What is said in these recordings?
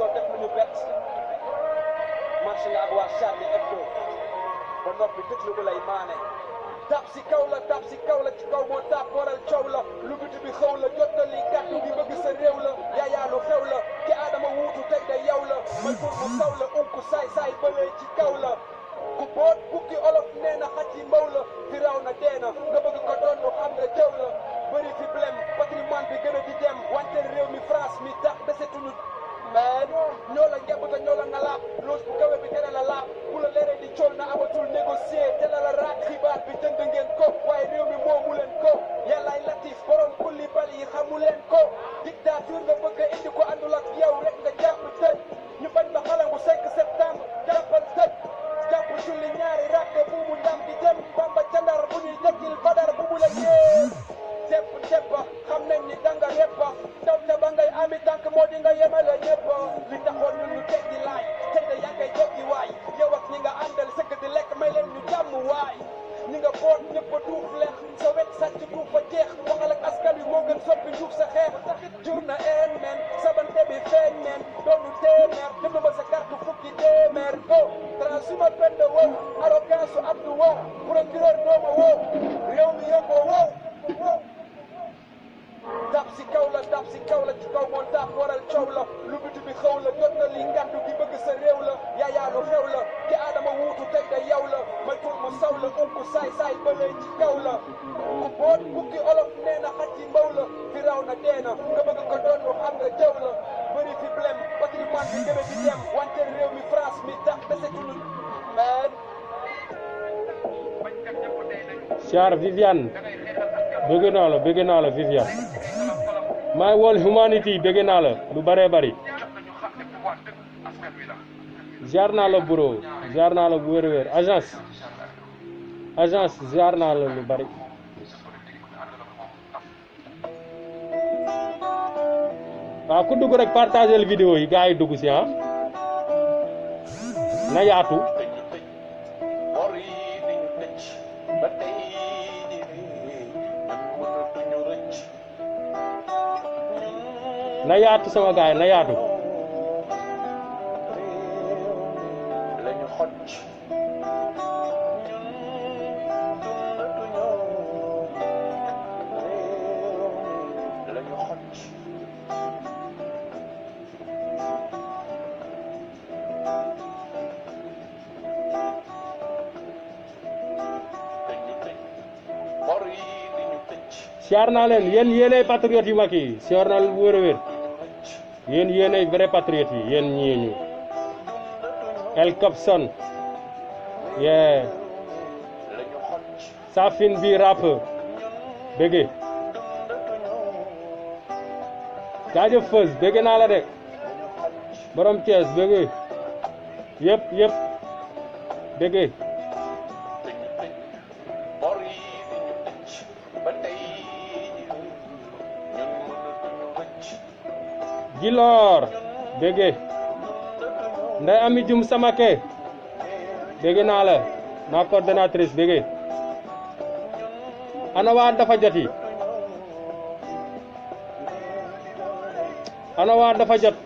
ko def nañu bett marché nga ak waa Charlie Hebdo ba noppi dëgg la lay maane tap si kaw la ci kaw moo tap waral coow la lu biti bi xaw la jottali kàddu gi bëgg sa réew la yaayaa lu xew la ki aadama wuutu tey da yow la man pour mu saw la saay bëlee ci kaw la ku boot bukki olof nee na xaj yi mbaw la fi raw na deena nga bëgg ko doon lu xam nga jëw la bëri fi blème patrimoine bi gën a di dem wante réew mi France mi tax desetuñu mais ñoo la ngemb te ñoo la nga laab loos bu kawe bi tere la laab bu la leeree di cool na amatul négocier te la la raak xibaar bi jënd ngeen ko waaye réew mi moomu leen ko yàllaay latif borom kulli bali yi xamu leen ko dictature nga bëgg a indi ko àndul ak yow rek nga jàpp tëj ñu bañ ba xalangu 5 septembre jàppal tëj jàpp julli ñaari rakk bu mu ndam di dem bamba candar bu ñuy dekkil badar bu mu la yéen tepp xam nañ ni danga reppa daw te ba ngay ami tànk moo di nga yemale ñëpp li taxoon ñun ñu teg di laaj tey da yaa ngay joggi waay yow ak ñi nga àndal sëgg di lekk may leen ñu jàmm waay ñi nga boot ñëpp a duuf leex sa wet sàcc duuf fa jeex waxal ak askan wi moo gën soppi njuuf sa xeex jur na een men sabante bi feeñ men doonu téeméer jënd ma sa carte fukki téeméer go transuma pend wow arrogance abdu wow procureur dooma wow réew mi yëngoo wow tap si kaw la ci kaw moo tap waral coow la lu biti bi xaw la jot na li kàddu gi bëgg sa réew la yaayaa lu xew la ki aadama wuutu tey da yow la may tur mu saw la saay bëlee ci kaw la ku boot bukki olof nee na xaj yi mbaw la fi raw na deena nga bëgg ko doon lu xam nga jëw la bëri fi blème patrimoine bi gën a di dem wante réew mi France mi tax desetuñu mais Siar Viviane bëgg naa la Viviane My World Humanity bëgg naa la lu bare bari ziar naa la bro ziar naa la bu wér agence ziar naa la lu bari waaw ku dugg rek partager vidéo yi gars yi dugg si na yaatu na yaatu sama gaay na yaatu lañu xoj lañu xoj bor yi di ñu tëj siyaar naa leen yéenay patriotes yu mag yi siyaar naa leen bu wér a wér yéenay vrai patriotes yi yéen ñii ñu El Copson yeah Safin bi rap bëgge jaajëf Feuz bëgge naa la de borom Thiès bëgge yëpp bëgge Gilor bëgge Ndey Ami Jum Samake bëgge naa la ma coordonnatrice bëgge ana waa dafa joti ana waa dafa jot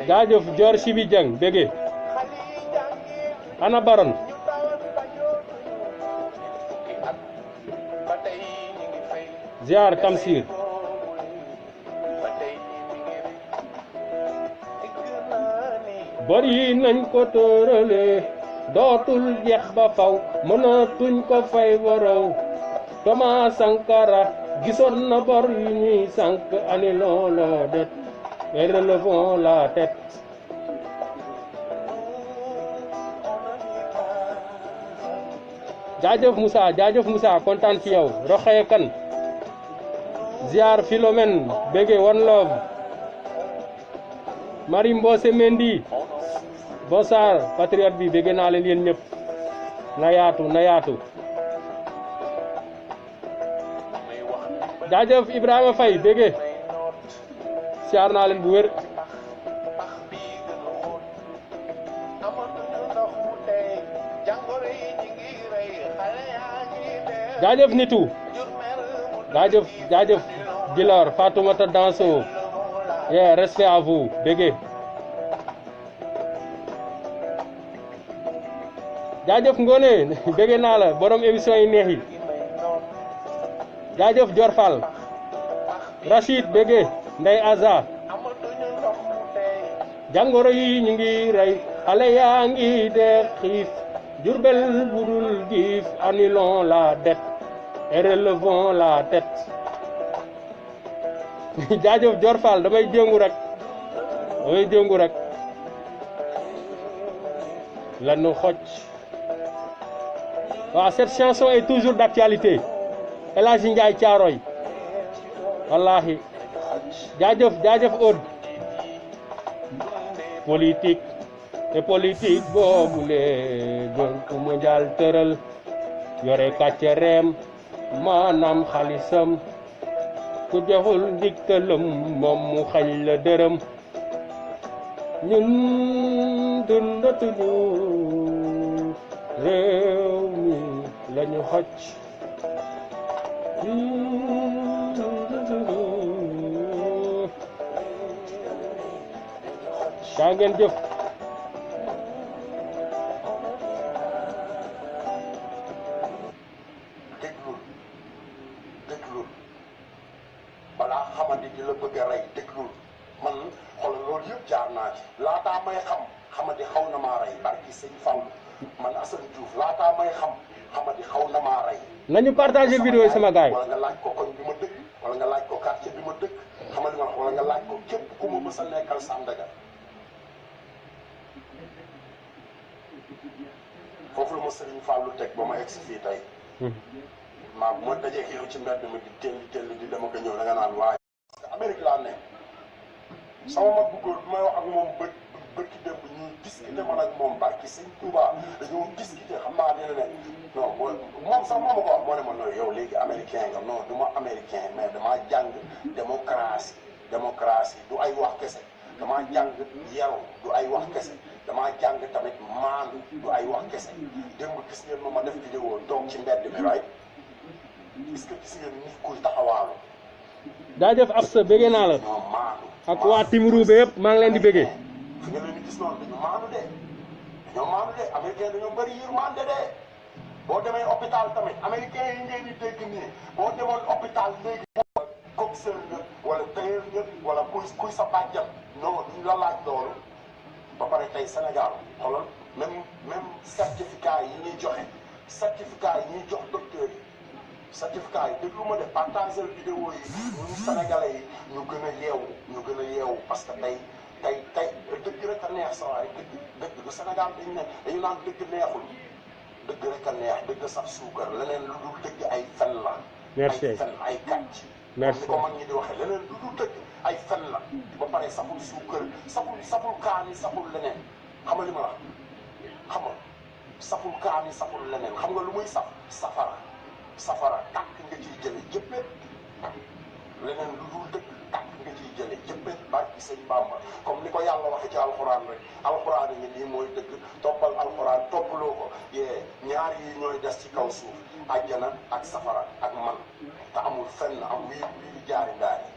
jaajëf Dior Sibi Dieng bëgge ana Baron ziar Tamsir bari nañ ko tërale dootul jeex ba faw mënatuñ ko fay waraw Thomas Sankara gisoon na bor yu ñuy sànk annulons la dette et relevons la tête jaajëf Moussa kontaan ci yow Roxaya Kan ziar Philomène bége one love Marie Mbose Mendy Bossar patriote bi bége naa leen yéen ñëpp na yaatu jaajëf Ibrahima Faye bége ziar naa leen bu wér jaajëf nitu jaajëf Djilor Fatoumata Danso respect à vous bége jaajëf Ngone bége naa la borom émission yi neex yi jaajëf Dior Fall Rachid bége Ndey Aza jàngoro yi ñu ngi rey xale yaa ngi dee xiif Jurbel budul giif annulons la dette et relevons la tête jaajëf Dior Fall damay jéngu rek lanu xoj waaw cette chanson est toujours d'actualité El Hadji Ndiaye Thiaroye wallahi jaajëf Aude politique te politique boobule Banque mondiale tëral yore kàccereem maanaam xaalisam ku joxul ndiktalam moom mu xañ la dërëm ñun dundatuñu réew mi lañu xoj daa ngeen jëf déglul balaa xamante di la bëgg a rey déglul man xoolal loolu yëpp jaar naa ci laataa may xamante xaw na maa rey barki sëñ Fall man Assane Diouf laataa may xamante xaw na maa rey. nañu partagé vidéo yi sama gars yi. wala nga laaj ko koñ bi ma dëkk wala nga laaj ko quartier bi ma dëkk xamal li ma wax wala nga laaj ko képp ku ma mës a nekkal Sandaga foofu la ma Serigne Fallou teg ba ma egg si fii tey. maa bu ma dajee yow ci mbedd mi di teel di dama ko ñëw da nga naan waaye. parce que Amérique laa ne sama mag bu góor bi may wax ak moom bërki démb ñuy discuter man ak moom barki sëñ Touba dañoo discuter xam naa dina ne non moom sax moo ma ko wax moo ne ma non yow léegi américain nga non du ma américain mais damaa jàng démocratie du ay wax kese damaa jàng yaru du ay wax kese damaa jàng tamit maandu du ay wax kese démb gis ngeen ma def vidéo toog ci mbedd mi right est-ce que gis ngeen nit kuy taxawaalu. jaajëf Absa bëggee naa la. non maandu. ak waa Timrou ba yëpp maa ngi leen di bëggee. fi nga leen di gis noonu dañu maandu de américain dañoo bëri yërmande de boo demee hôpital tamit américain yi ngeen di dégg nii boo demoon hôpital léegi. coxeur nga wala tailleur nga wala kuy sa bàjjam non duñ la laaj loolu ba pare tey Sénégal xoolal même certificat yi ñuy joxe certificat yi ñuy jox docteur yi. certificat yi déglu ma de partager vidéo yi ñun sénégalais yi ñu gën a yeewu parce que tey dëgg rek a neex sa waay dëgg du Sénégal dañu naan dëgg neexul dëgg rek a neex dëgg sax suukar leneen lu dul dëgg ay fen la. merci ay fen ay kàcc. merci ni ko mag ñi di waxee leneen lu dul dëgg ay fen la ba pare saful suukar saful kaani saful leneen xam nga li ma la xam nga saful kaani saful leneen xam nga lu muy safara tàkk nga ciy jële jëppee leneen lu dul dëgg tàkk nga ciy jële jëppee barki sëñ Bamba comme ni ko yàlla waxe ci alxuraan rek alxuraan yi lii mooy dëgg toppal alxuraan toppaloo ko ñaar yi ñooy des ci kaw suuf àjjana ak safara ak man te amul fenn am wii jaari ndaari.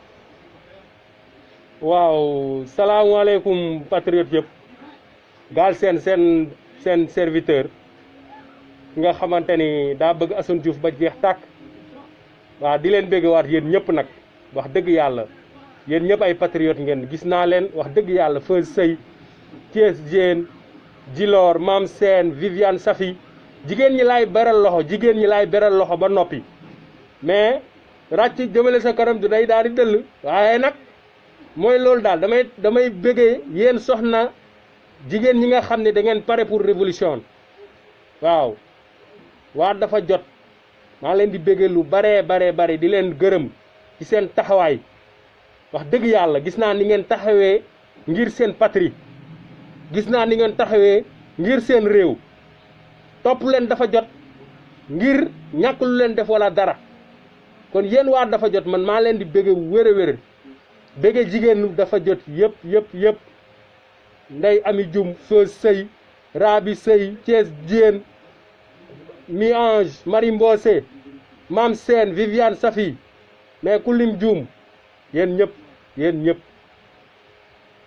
waaw salaamaaleykum patriote yëpp Galsen seen serviteur nga xamante ni daa bëgg Assane Diouf ba jeex tàkk waaw di leen bëgg waat yéen ñëpp nag wax dëgg yàlla yéen ñëpp ay patriote ngeen gis naa leen wax dëgg yàlla Feuz Sey Thiès Diène Djilor Mam Sène Viviane Safi jigéen ñi laay beral loxo ba noppi mais ràcc jëmale sa kanam du day daal di dëll waaye nag mooy loolu daal damay bëggee yéen soxna jigéen ñi nga xam ne da ngeen pare pour révolution waaw waa dafa jot maa leen di bëggee lu bare di leen gërëm ci seen taxawaay wax dëgg yàlla gis naa ni ngeen taxawee ngir seen patrie gis naa ni ngeen taxawee ngir seen réew topp leen dafa jot ngir ñàkk lu leen def wala dara kon yéen waa dafa jot man maa leen di bëggee wér bëggee jigéen dafa jot yëpp Ndey Ami Jum Feuz Sey Rabi Sey Thiès Diène Mi Ange Marie Mbose Mame Sène Viviane Safi mais ku lim juum yéen ñëpp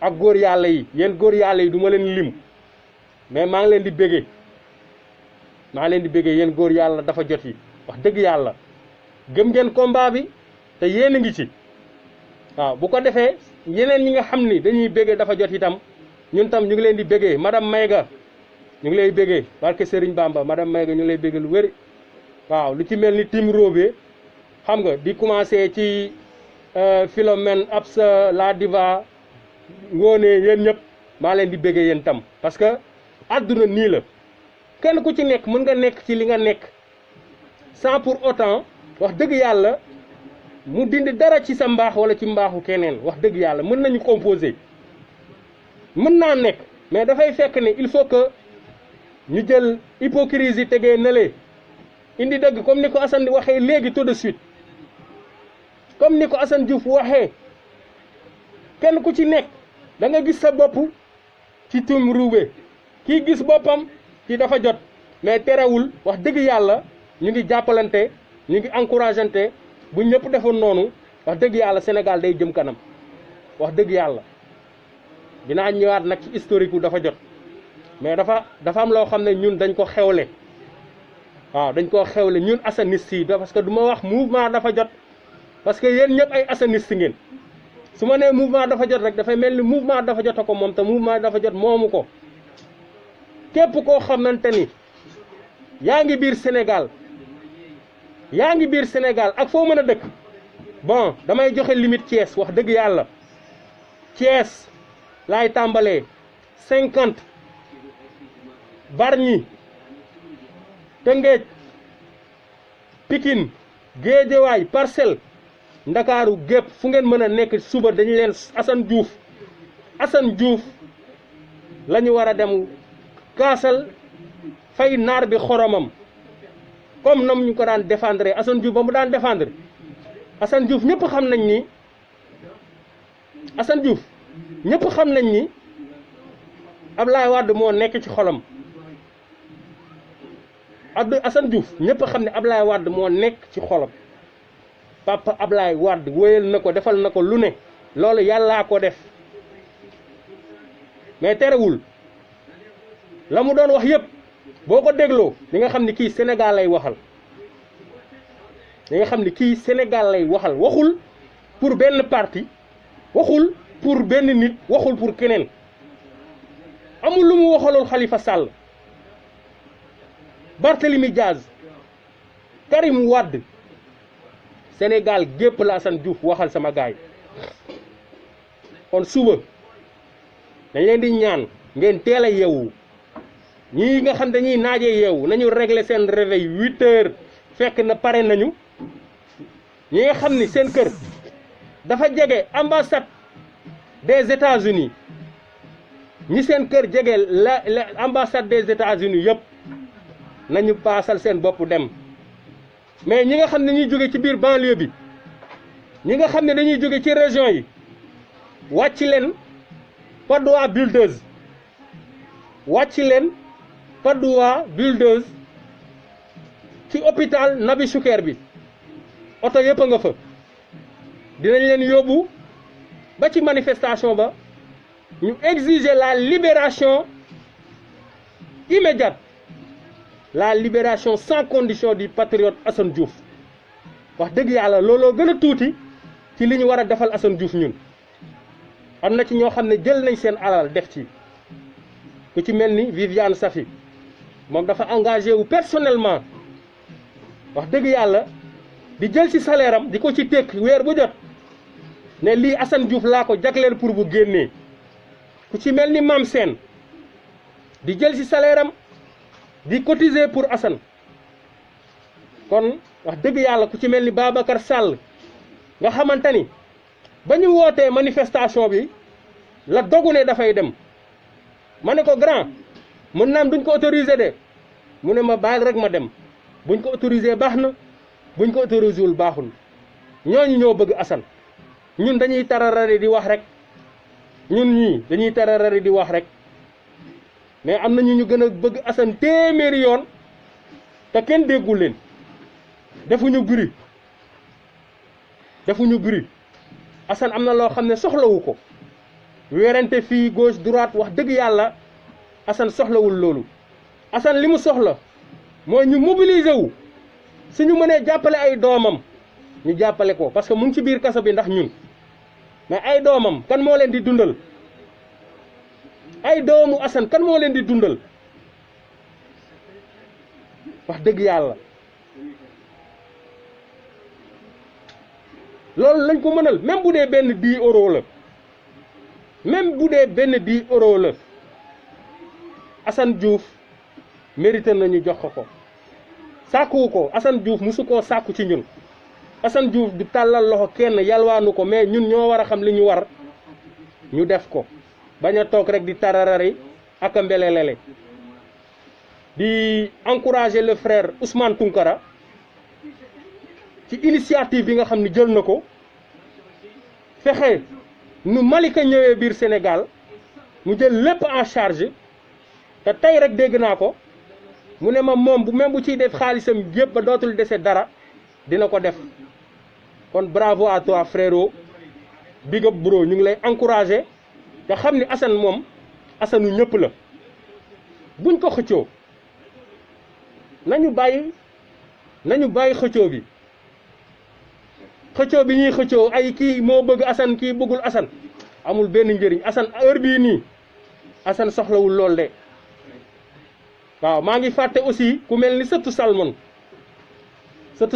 ak góor yàlla yi yéen góor yàlla yi du ma leen lim mais maa ngi leen di béggee yéen góor yàlla dafa jot yi wax dëgg yàlla gëm ngeen combat bi te yéen a ngi ci waaw bu ko defee yeneen ñi nga xam ni dañuy béggee dafa jot itam ñun tam ñu ngi leen di béggee madame Mayga ñu ngi lay béggee barke Serigne Bamba madame Mayga ñu ngi lay béggee lu wéri waaw lu ci mel ni Tim Robé xam nga di commencé ci Philomène Absa la diva ngoone yéen ñëpp maa leen di béggee yéen tam parce que àdduna nii la kenn ku ci nekk mën nga nekk ci li nga nekk sans pour autant wax dëgg yàlla mu dindi dara ci sa mbaax wala ci mbaaxu keneen wax dëgg yàlla mën nañu composer mën naa nekk mais dafay fekk ne il faut que ñu jël hypocrisie tegee nële indi dëgg comme ni ko Assane waxee léegi tout de suite comme ni ko Assane Diouf waxee kenn ku ci nekk da nga gis sa bopp ci Tim Robé kii gis boppam ci dafa jot mais terewul wax dëgg yàlla ñu ngi jàppalante ñu ngi encourageante bu ñëpp defoon noonu wax dëgg yàlla Sénégal day jëm kanam wax dëgg yàlla dinaa ñëwaat nag ci historique wu dafa jot mais dafa am loo xam ne ñun dañ ko xewle waaw dañ ko xewle ñun assanistes yi parce que du ma wax mouvement dafa jot parce que yéen ñëpp ay assanistes ngeen su ma nee mouvement dafa jot rek dafay mel ni mouvement dafa jot ko moom te mouvement dafa jot moomu ko képp koo xamante ni yaa ngi biir Sénégal ak foo mën a dëkk bon damay joxe limite Thiès wax dëgg yàlla Thiès laay tàmbalee 50 Bargny Tëngéej Pikine Guédiawaye Parcelles Ndakaaru gépp fu ngeen mën a nekk suba dañu leen Assane Diouf la ñu war a dem kaasal fay naar bi xoromam comme nam ñu ko daan défendre Assane Diouf ba mu daan défendre Assane Diouf ñëpp xam nañ ni Assane Diouf ñëpp xam nañ ni Ablaye Wade moo nekk ci xolam Assane Diouf ñëpp xam ne Ablaye Wade moo nekk ci xolam papa Ablaye Wade wéyal na ko defal na ko lu ne loolu yàllaa ko def mais terewul la mu doon wax yëpp boo ko dégloo li nga xam ni kii Sénégal lay waxal waxul pour benn parti waxul pour benn nit waxul pour keneen amul lu mu waxalul Khalifa Sall Barthélemy Diaz Karim Wade Sénégal gépp la Assane Diouf waxal sama gaay kon suba dañ leen di ñaan ngeen teel a yeewu ñii nga xam dañuy naajee yeewu nañu régler seen réveil 8 heures fekk na pare nañu ñi nga xam ni seen kër dafa jege ambassade des États-Unis ñi seen kër jege la ambassade des États-Unis yëpp nañu paasal seen bopp dem mais ñi nga xam ne dañuy jóge ci biir banlieue bi ñi nga xam ne dañuy jóge ci région yi wàcc leen Padoa Buldeuse ci hôpital Nabi Choucair bi oto yëpp a nga fa dinañ leen yóbbu ba ci manifestation ba ñu exiger la libération immédiate la libération sans condition du patriote Assane Diouf wax dëgg yàlla looloo gën a tuuti ci li ñu war a defal Assane Diouf ñun am na ci ñoo xam ne jël nañ seen alal def ci ku ci mel ni Viviane Safi moom dafa engagé wu personnellement wax dëgg yàlla di jël ci salaire am di ko ci tekk weer bu jot ne lii Assane Diouf laa ko jagleel pour bu génnee ku ci mel ni Mame Sène di jël ci salaire am di cotiser pour Assane kon wax dëgg yàlla ku ci mel ni Babacar Sall nga xamante ni ba ñu wootee manifestation bi la dogu ne dafay dem ma ne ko grand mën naam duñ ko autoriser de mu ne ma bàyyil rek ma dem buñ ko autoriser baax na buñ ko autorisé wul baaxul ñooñu ñoo bëgg Assane ñun dañuy tararari di wax rek ñun ñii dañuy tararari di wax rek mais am na ñu gën a bëgg Assane téeméeri yoon te kenn déggul leen defuñu bruit Assane am na loo xam ne soxlawu ko werante fii gauche droite wax dëgg yàlla Assane soxlawul loolu Assane li mu soxla mooy ñu mobiliser wu suñu mënee jàppale ay doomam ñu jàppale ko parce que mu ngi ci biir kaso bi ndax ñun mais ay doomam kan moo leen di dundal ay doomu Assane kan moo leen di dundal wax dëgg yàlla loolu lañ ko mënal même bu dee benn 10 euros la même bu dee benn 10 euros la Assane Diouf mérité nañu jox ko sàkkuwu ko Assane Diouf musu koo sàkku ci ñun Assane Diouf du tàllal loxo kenn yalwaanu ko mais ñun ñoo war a xam li ñu war ñu def ko bañ a toog rek di tararari ak a mbelelele di encourager le frère Ousmane Tounkara ci initiative bi nga xam ne jël na ko fexe nu Malika ñëwee biir Sénégal mu jël lépp en charge te tey rek dégg naa ko mu ne ma moom bu même bu ciy def xaalisam yëpp ba dootul dese dara dina ko def kon bravo à toi frérot big up bro ñu ngi lay encourager te xam ni Assane moom Assane u ñëpp la buñ ko xëccoo nañu bàyyi xëccoo bi ñuy xëccoo ay kii moo bëgg Assane kii bëggul Assane amul benn njëriñ Assane heure bii nii Assane soxlawul lool de waaw maa ngi fàtte aussi ku mel ni sëtu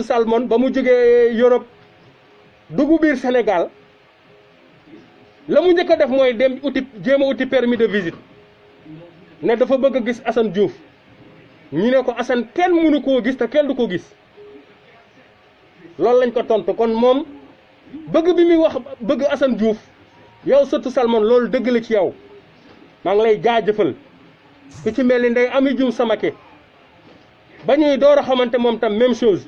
Salmon ba mu jógee Europe dugg biir Sénégal la mu njëkk a def mooy dem jéem a uti permis de visite ne dafa bëgg a gis Assane Diouf ñu ne ko Assane kenn mënu koo gis te kenn du ko gis loolu lañ ko tontu kon moom bëgg bi muy wax bëgg Assane Diouf yow sëtu Salmon loolu dëgg la ci yow maa ngi lay jaajëfal ku ci mel ni Ndeye Amy Diouf Samake ba ñuy door a xamante moom tam même chose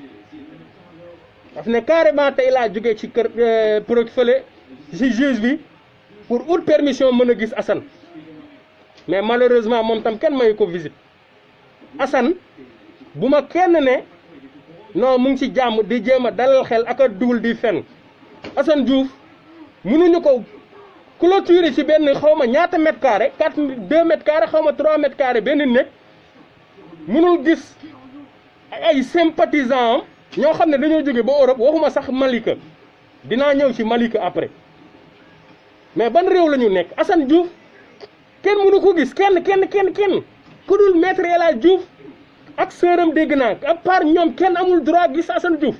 daf ne carrément tey laa jógee ci kër procureur ci juge bi pour ut permission mën a gis Assane mais malheureusement moom tam kenn mayu ko visite Assane bu ma kenn ne non mu ngi ci jàmm di jéem a dalal xel ak a dugul di fen Assane Diouf mënuñu ko clôturer ci benn xaw ma ñaata mètre carré 2 mètres carré xaw ma 3 mètres carré benn néeg mënul gis ay sympathisants am ñoo xam ne dañoo jóge ba Europe waxuma sax Malika dinaa ñëw ci Malika après mais ban réew la ñu nekk Assane Diouf kenn mënu ko gis kenn ku dul maître El Hadji Diouf ak sëram dégg naa à part ñoom kenn amul droit gis Assane Diouf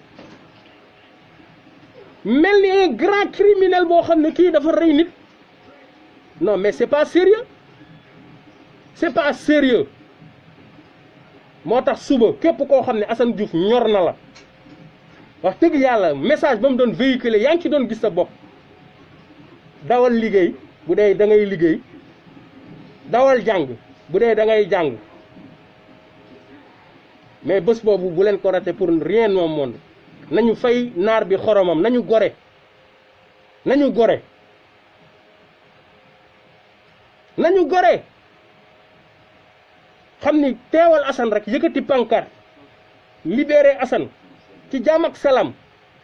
mel ni un grand criminel boo xam ne kii dafa rey nit non mais c'est pas sérieux moo tax suba képp koo xam ne Assane Diouf ñor na la wax dëgg yàlla message ba mu doon véhiculer yaa ngi ci doon gis sa bopp dawal liggéey bu dee da ngay liggéey dawal jàng bu dee da ngay jàng mais bés boobu bu leen ko raté pour rien au monde nañu fay naar bi xoromam nañu gore xam ni teewal Assane rek yëkkati pancarte libéré Assane ci jàmm ak salaam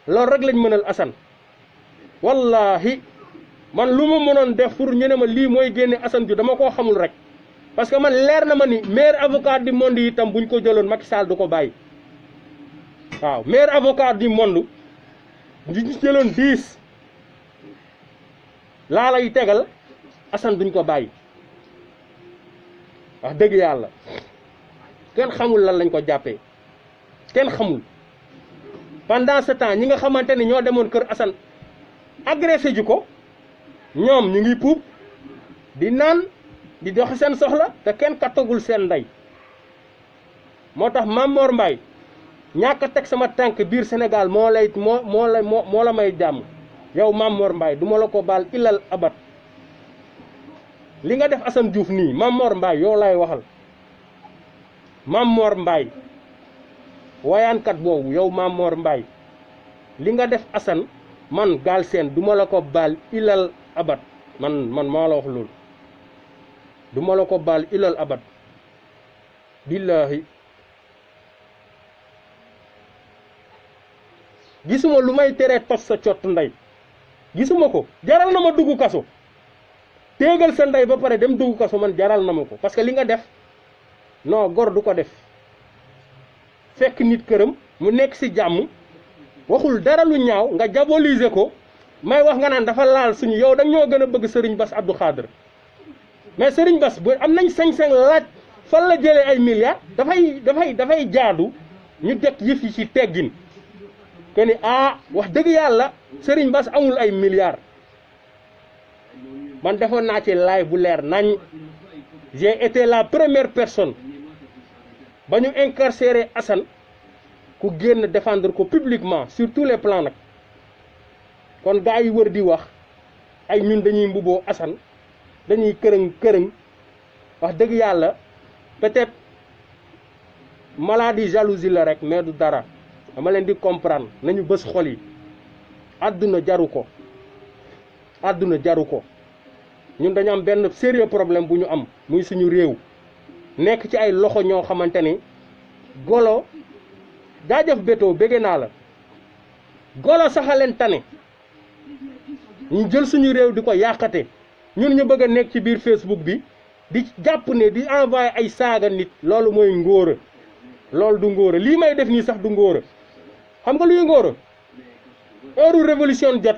loolu rek lañ mënal Assane wallahi man lu ma mënoon def pour ñu ne ma lii mooy génne Assane Diouf dama koo xamul rek parce que man leer na ma ni meilleur avocat du monde yi itam buñ ko jëloon Macky Sall du ko bàyyi waaw meilleur avocat du monde ñu jëloon 10 laa lay tegal Assane duñ ko bàyyi wax dëgg yàlla kenn xamul lan lañ ko jàppee kenn xamul pendant ce temps ñi nga xamante ni ñoo demoon kër Assane agressé ji ko ñoom ñu ngi puub di naan di doxi seen soxla te kenn kattagul seen ndey moo tax Mame Mor Mbaye ñàkk a teg sama tànk biir Sénégal moo la may jàmm yow Mame Mor Mbaye du ma la ko baal ilal abat li nga def Assane Diouf nii Mame Mor Mbaye yow lay waxal Mame Mor Mbaye wayaankat boobu yow Mame Mor Mbaye li nga def Assane man Galsen du ma la ko baal ilal abat man maa la wax loolu du ma la ko baal ilal abat billahi gisuma lu may teree tos sa cott ndey gisuma ko. jaral na ma dugg kaso téegal sa ndey ba pare dem dugg kaso man jaral na ma ko parce que li nga def non gor du ko def. fekk nit këram mu nekk ci jàmm waxul dara lu ñaaw nga diaboliser ko may wax nga naan dafa laal suñu yow da ñoo gën a bëgg Serigne Bass Abdou Khadre mais Serigne Bass bu am nañ sañ-sañ laaj fan la jëlee ay milliards dafay jaadu ñu def yëf yi ci teggin que ni wax dëgg yàlla Serigne Bass amul ay milliards man defoon naa ci live bu leer nañ j'ai été la première personne ba ñu incarcéré Assane ku génn défendre ko publiquement sur tous les plans nag kon gars yi wër di wax ay ñun dañuy mbuboo Assane dañuy kërëng wax dëgg yàlla peut-être maladie jalousie la rek mais du dara dama leen di comprendre nañu bës xol yi àdduna jaru ko ñun dañu am benn sérieux problème bu ñu am muy suñu réew nekk ci ay loxo ñoo xamante ni golo jaajëf bétoo bége naa la golo saxaleen tane ñu jël suñu réew di ko yàqate ñun ñu bëgg a nekk ci biir Facebook bi di jàpp ne di envoyé ay saaga nit loolu mooy ngóora loolu du ngóora lii may def nii sax du ngóora xam nga luy ngóora heure révolution jot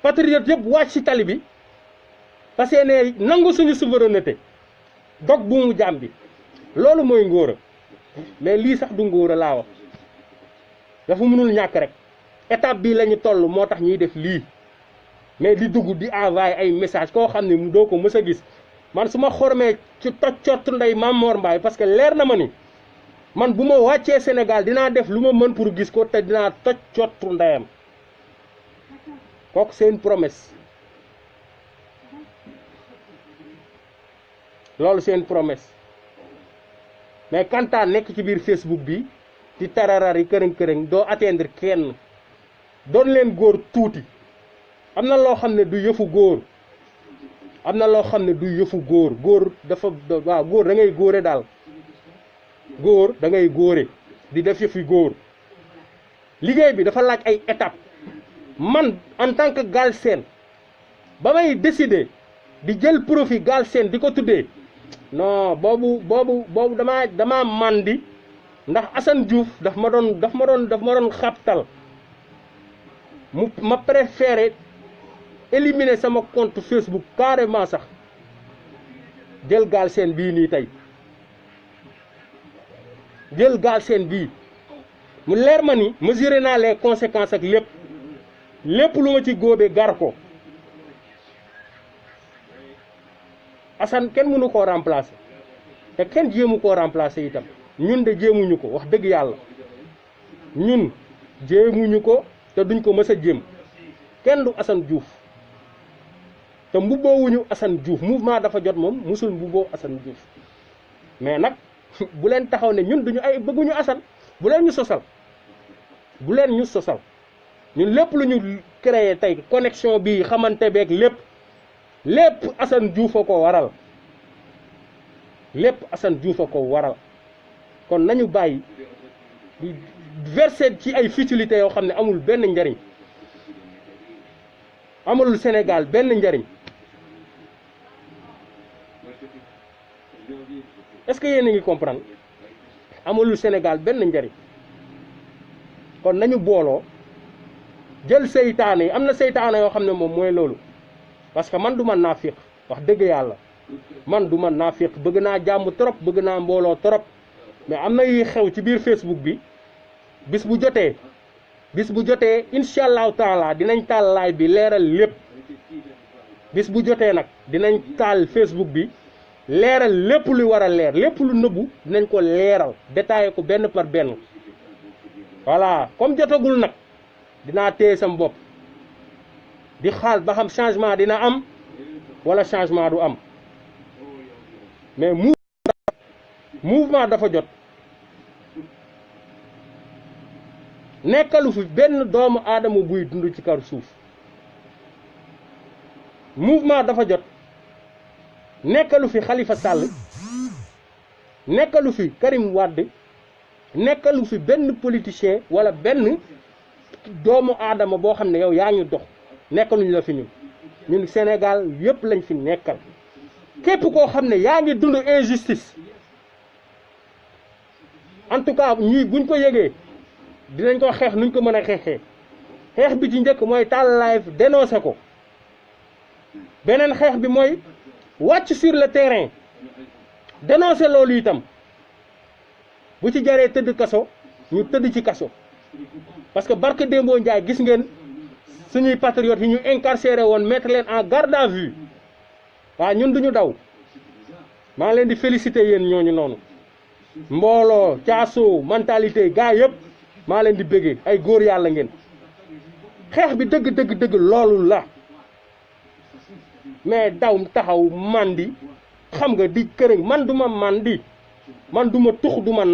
patriote yëpp wàcc ci tali bi parce que ne nangu suñu souveraineté dog buumu jaam bi loolu mooy ngóora mais lii sax du ngóora laa wax dafa mënul ñàkk rek étape bii la ñu toll moo tax ñuy def lii mais di dugg di envoyé ay message koo xam ne mu doo ko mës a gis man su ma xormee ci toj cott ndey Mame Mor Mbaye parce que leer na ma ni man bu ma wàccee Sénégal dinaa def lu ma mën pour gis ko te dinaa toj cottu ndeyam kooku c'est une promesse loolu c'est une promesse mais quant à nekk ci biir Facebook bi di tararar yi kërëng doo atteindre kenn doon leen góor tuuti am na loo xam ne du yëfu góor góor dafa waaw góor da ngay góore daal góor da ngay góore di def yëfi góor liggéey bi dafa laaj ay étapes man en tant que Galsen ba may décider di jël profit Galsen di ko tuddee non boobu dama màndi ndax Assane Diouf daf ma doon xabtal ma préféré éliminer sama compte Facebook carrément sax jël Galsen bii nii tey jël Galsen bii mu leer ma ni mesuré naa les conséquences ak lépp lu ma ci góobee gar ko Assane kenn mënu koo remplacer te kenn jéemu koo remplacer itam ñun de jéemuñu ko wax dëgg yàlla ñun jéemuñu ko te duñ ko mës a jéem kenn du Assane Diouf te mbubboowuñu Assane Diouf mouvement dafa jot moom musul mbubboo Assane Diouf mais nag bu leen taxaw ne ñun duñu ay bëgguñu Assane bu leen ñu sosal ñun lépp lu ñu créé tey connexion bi xamante beeg lépp Assane Diouf a ko waral kon nañu bàyyi di verser ci ay futilités yoo xam ne amul benn njariñ amulul Sénégal benn njariñ est-ce que yéen a ngi comprendre amulul Sénégal benn njariñ kon nañu booloo jël seytaane yi am na seytaane yoo xam ne moom mooy loolu parce que man du man naafiq wax dëgg yàlla man du man naafiq bëgg naa jàmm trop bëgg naa mbooloo trop mais am na yi xew ci biir Facebook bi bis bu jotee incha allahu taala dinañ taal laay bi leeral lépp bis bu jotee nag dinañ taal Facebook bi leeral lépp lu war a leer lépp lu nëbbu dinañ ko leeral détaillé ko benn par benn voilà comme jotagul nag dinaa téye sam bopp di xaal ba xam changement dina am wala changement du am mais mouvement dafa jot nekkalu fi benn doomu aadama buy dund ci kaw suuf mouvement dafa jot nekkalu fi Khalifa Sall nekkalu fi Karim Wade nekkalu fi benn politicien wala benn doomu aadama boo xam ne yow yaa ñu dox nekkaluñu la fi ñun Sénégal yëpp lañ fi nekkal képp koo xam ne yaa ngi dund injustice en tout cas ñii buñ ko yëgee dinañ ko xeex nuñ ko mën a xeexee xeex bi ci njëkk mooy taal live dénoncé ko beneen xeex bi mooy wàcc sur le terrain dénoncé loolu itam bu ci jaree tëdd kaso ñu tëdd ci kaso parce que barke Dembo Ndiaye gis ngeen suñuy patriotes yi ñu incarcéré woon mettre leen en garde à vue waaw ñun duñu daw maa ngi leen di féliciter yéen ñooñu noonu mbooloo caaso mentalité gars yëpp maa leen di bëggee ay góor yàlla ngeen xeex bi dëgg loolu la mais daw taxaw mandi xam nga di kërëng man duma mandi man duma tux duma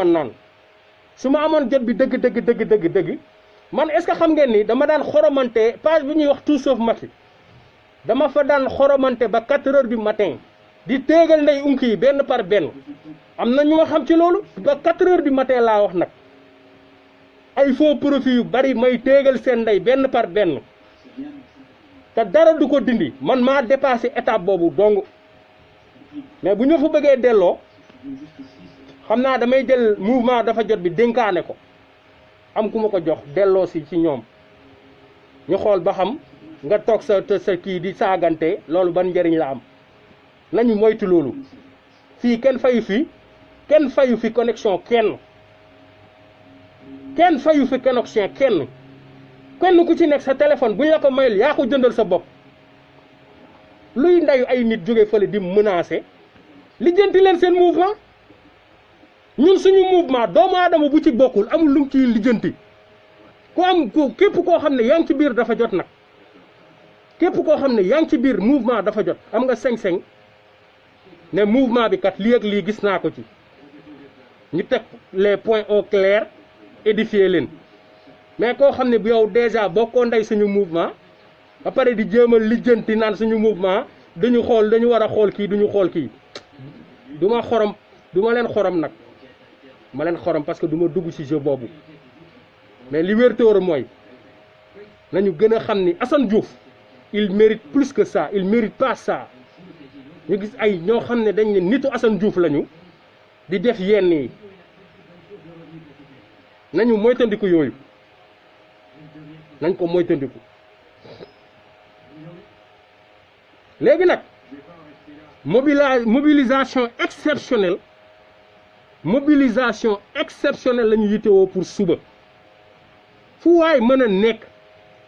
naan su ma amoon jot bi dëgg man est-ce que xam ngeen ni dama daan xoromante page bi ñuy wax tout sauf Macky dama fa daan xoromante ba 4 heures du matin di téegal ndey unki yi benn par benn am na ñu ma xam ci loolu ba 4 heures du matin laa wax nag ay faux profit yu bari may téegal seen ndey benn par benn te dara du ko dindi man maa dépassé étape boobu dong mais bu ñu fa bëggee delloo xam naa damay jël mouvement dafa jot bi dénkaane ko am ku ma ko jox delloo si ci ñoom ñu xool ba xam nga toog sa kii di saagante loolu ban njëriñ la am nañu moytu loolu fii kenn fayu fi connexion kenn fayu fi connexion kenn ku ci nekk sa téléphone bu ñu la ko mayul yaa ko jëndal sa bopp luy ndayu ay nit jóge fële di menacer lijjanti leen seen mouvement ñun suñu mouvement doomu aadama bu ci bokkul amul lum ci lijjanti képp koo xam ne yaa ngi ci biir dafa jot nag képp koo xam ne yaa ngi ci biir mouvement dafa jot am nga sañ-sañ ne mouvement bi kat lii ak lii gis naa ko ci ñu teg les points au clair édifier leen mais koo xam ne bu yow déjà bokkoo ndey suñu mouvement ba pare di jéemal lijjanti naan suñu mouvement dañu war a xool kii duñu xool kii du ma leen xorom nag ma leen xorom parce que du ma dugg ci jeu boobu mais li wér te wóor mooy nañu gën a xam ni Assane Diouf il mérite plus que ça il mérite pas ça ñu gis ay ñoo xam ne dañ ne nitu Assane Diouf lañu di def yenn yi nañu moytandiku yooyu nañ ko moytandiku léegi nag mobilisation exceptionnelle la ñu yittewoo pour suba fu waay mën a nekk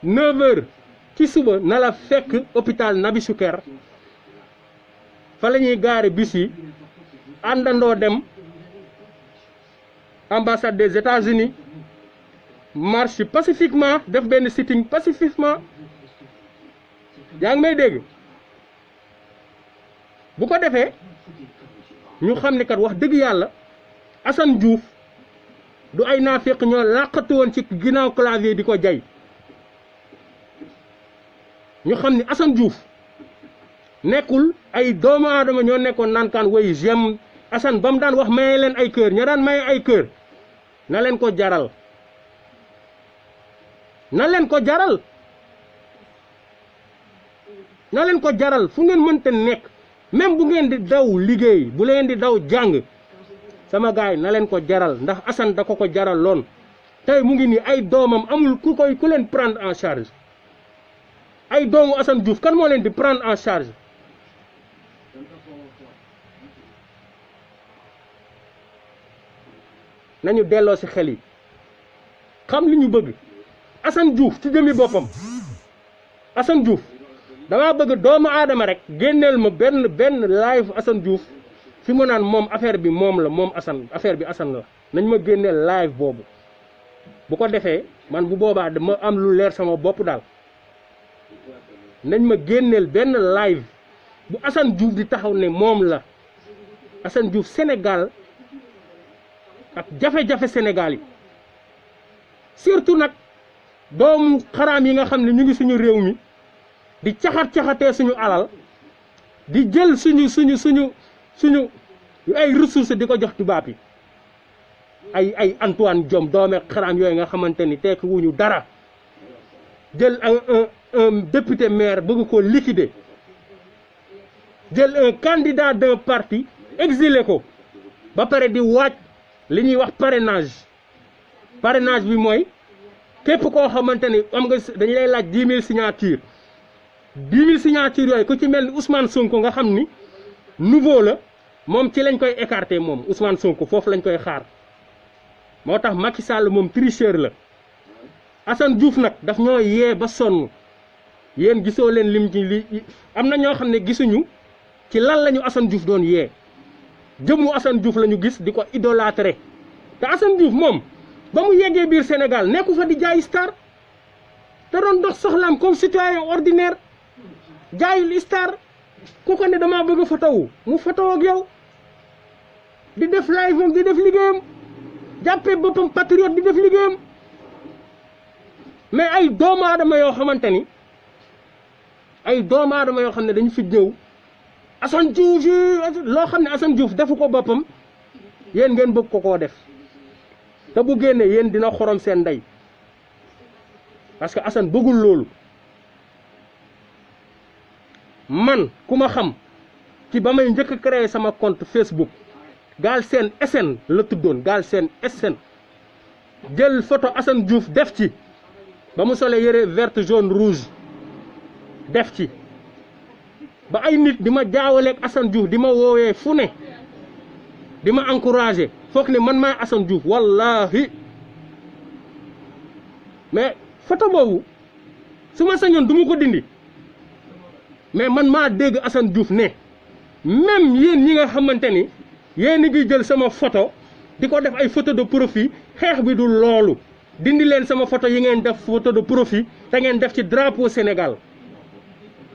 9h ci suba na la fekk hôpital Nabi Choucair fa la ñuy gaare bis yi àndandoo dem ambassade des États-Unis marche pacifiquement def benn sitting pacifiquement yaa ngi may dégg bu ko defee ñu xam ne kat wax dëgg yàlla Assane Diouf du ay naafeq ñoo làqatu woon ci ginnaaw clavier di ko jay ñu xam ni Assane Diouf nekkul ay doomu aadama ñoo nekkoon naan kaan way j'aime Assane ba mu daan wax maye leen ay kër ña daan maye ay kër na leen ko jaral fu ngeen mënte nekk même bu ngeen di daw liggéey bu leen di daw jàng sama gaay na leen ko jaral ndax Assane da ko jaral loon tey mu ngi nii ay doomam amul ku leen prendre en charge ay doomu Assane Diouf kan moo leen di prendre en charge nañu delloo ci xel yi xam li ñu bëgg Assane Diouf ci jëmi boppam Assane Diouf damaa bëgg doomu aadama rek génneel ma benn live Assane Diouf fi mu naan moom affaire bi moom la moom Assane affaire bi Assane la nañ ma génneel live boobu bu ko defee man bu boobaa dama am lu leer sama bopp daal nañ ma génneel benn live bu Assane Diouf di taxaw ne moom la Assane Diouf Sénégal ak jafe-jafe Sénégal yi surtout nag doomu xaraam yi nga xam ne ñu ngi suñu réew mi di caxatee suñu alal di jël suñu ay ressources di ko jox tubaab yi ay Antoine Diome doome xaraam yooyu nga xamante ni tekk wuñu dara jël un député maire bëgg ko liquider jël un candidat d'un parti exilé ko ba pare di waaj li ñuy wax parrainage bi mooy képp koo xamante ni am nga dañu lay laaj 10 000 signatures 10 000 signatures yooyu ku ci mel ni Ousmane Sonko nga xam ni nouveau la moom ci lañ koy écarter moom Ousmane Sonko foofu lañ koy xaar moo tax Macky Sall moom tricheur la Assane Diouf nag daf ñoo yee ba sonn yéen gisoo leen lim ci li am na ñoo xam ne gisuñu ci lan la ñu Assane Diouf doon yee jëmmu Assane Diouf la ñu gis di ko idolâtrer te Assane Diouf moom ba mu yeggee biir Sénégal nekku fa di jaay star te doon dox soxlaam comme citoyen ordinaire jaayul star ku ko ne damaa bëgg a fotowu mu fotow ak yow di def live am di def liggéeyam jàppee boppam patriote di def liggéeyam mais ay doomu aadama yoo xamante ni ay doomu aadama yoo xam ne dañu fi ñëw Assane Diouf loo xam ne Assane Diouf defu ko boppam yéen ngeen bëgg ko koo def te bu génnee yéen dina xorom seen ndey parce que Assane bëggul loolu man ku ma xam ci ba may njëkk a créer sama compte Facebook Galsen SN la tuddoon Galsen SN jël photo Assane Diouf def ci ba mu solee yére verte jaune rouge def ci ba ay nit di ma jaawaleeg Assane Diouf di ma woowee fu ne di ma encouragé foog ne man maay Assane Diouf wallahi mais photo boobu su ma sañoon du ma ko dindi mais man maa dégg Assane Diouf ne même yéen ñi nga xamante ni yéen a ngi jël sama photo di ko def ay photo de profil xeex bi du loolu dindi leen sama photo yi ngeen def photo de profil te ngeen def ci drapeau Sénégal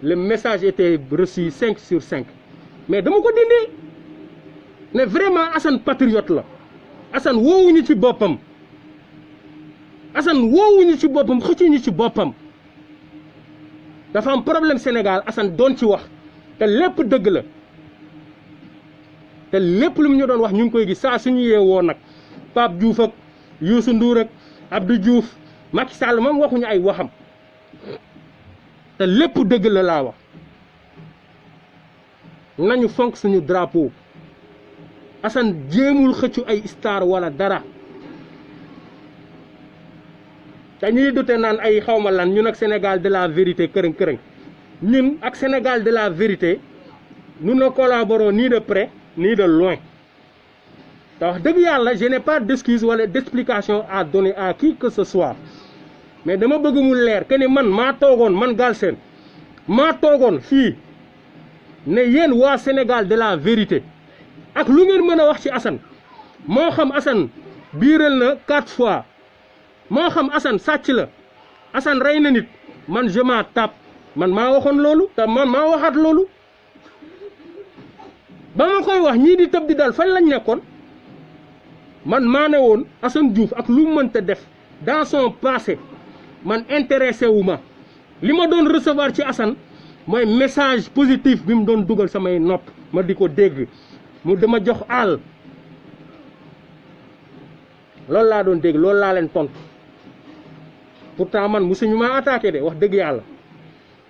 le message était reçu 5 sur 5 mais dama ko dindi ne vraiment Assane patriote la Assane woowuñu ci boppam Assane woowuñu ci boppam xëccuñu ci boppam dafa am problème Sénégal Assane doon ci wax te lépp dëgg la te lépp lu mu ñu doon wax ñu ngi koy gis saa suñu yeewoo nag Pape Diouf ak Youssou Ndour ak Abdou Diouf Macky Sall moom waxuñu ay waxam te lépp dëgg la laa wax nañu fonk suñu drapeau Assane jéemul xëccu ay star wala dara te ñuy dute naan ay xawma lan ñun ak Sénégal de la vérité kërëng kërëng ñun ak Sénégal de la vérité nous ne collaborons ni de près ni de loin te wax dëgg yàlla je n'ai pas d'excuse wala d'explication à donner à qui que ce soit mais dama bëgg mu leer que ni man maa toogoon man Galsen maa toogoon fii ne yéen waa Sénégal de la vérité ak lu ngeen mën a wax ci Assane moo xam Assane biiral na 4 fois moo xam Assane sàcc la Assane rey na nit man je m'en tape man maa waxoon loolu te man maa waxaat loolu ba ma koy wax ñii di tëb di dal fan lañ nekkoon man maa ne woon Assane Diouf ak lu mu mënta def dans son passé man intéressé wu ma li ma doon recevoir ci Assane mooy message positif bi mu doon dugal samay nopp ma di ko dégg mu dama jox àll loolu laa doon dégg loolu laa leen tontu pourtant man musuñu maa attaqué de wax dëgg yàlla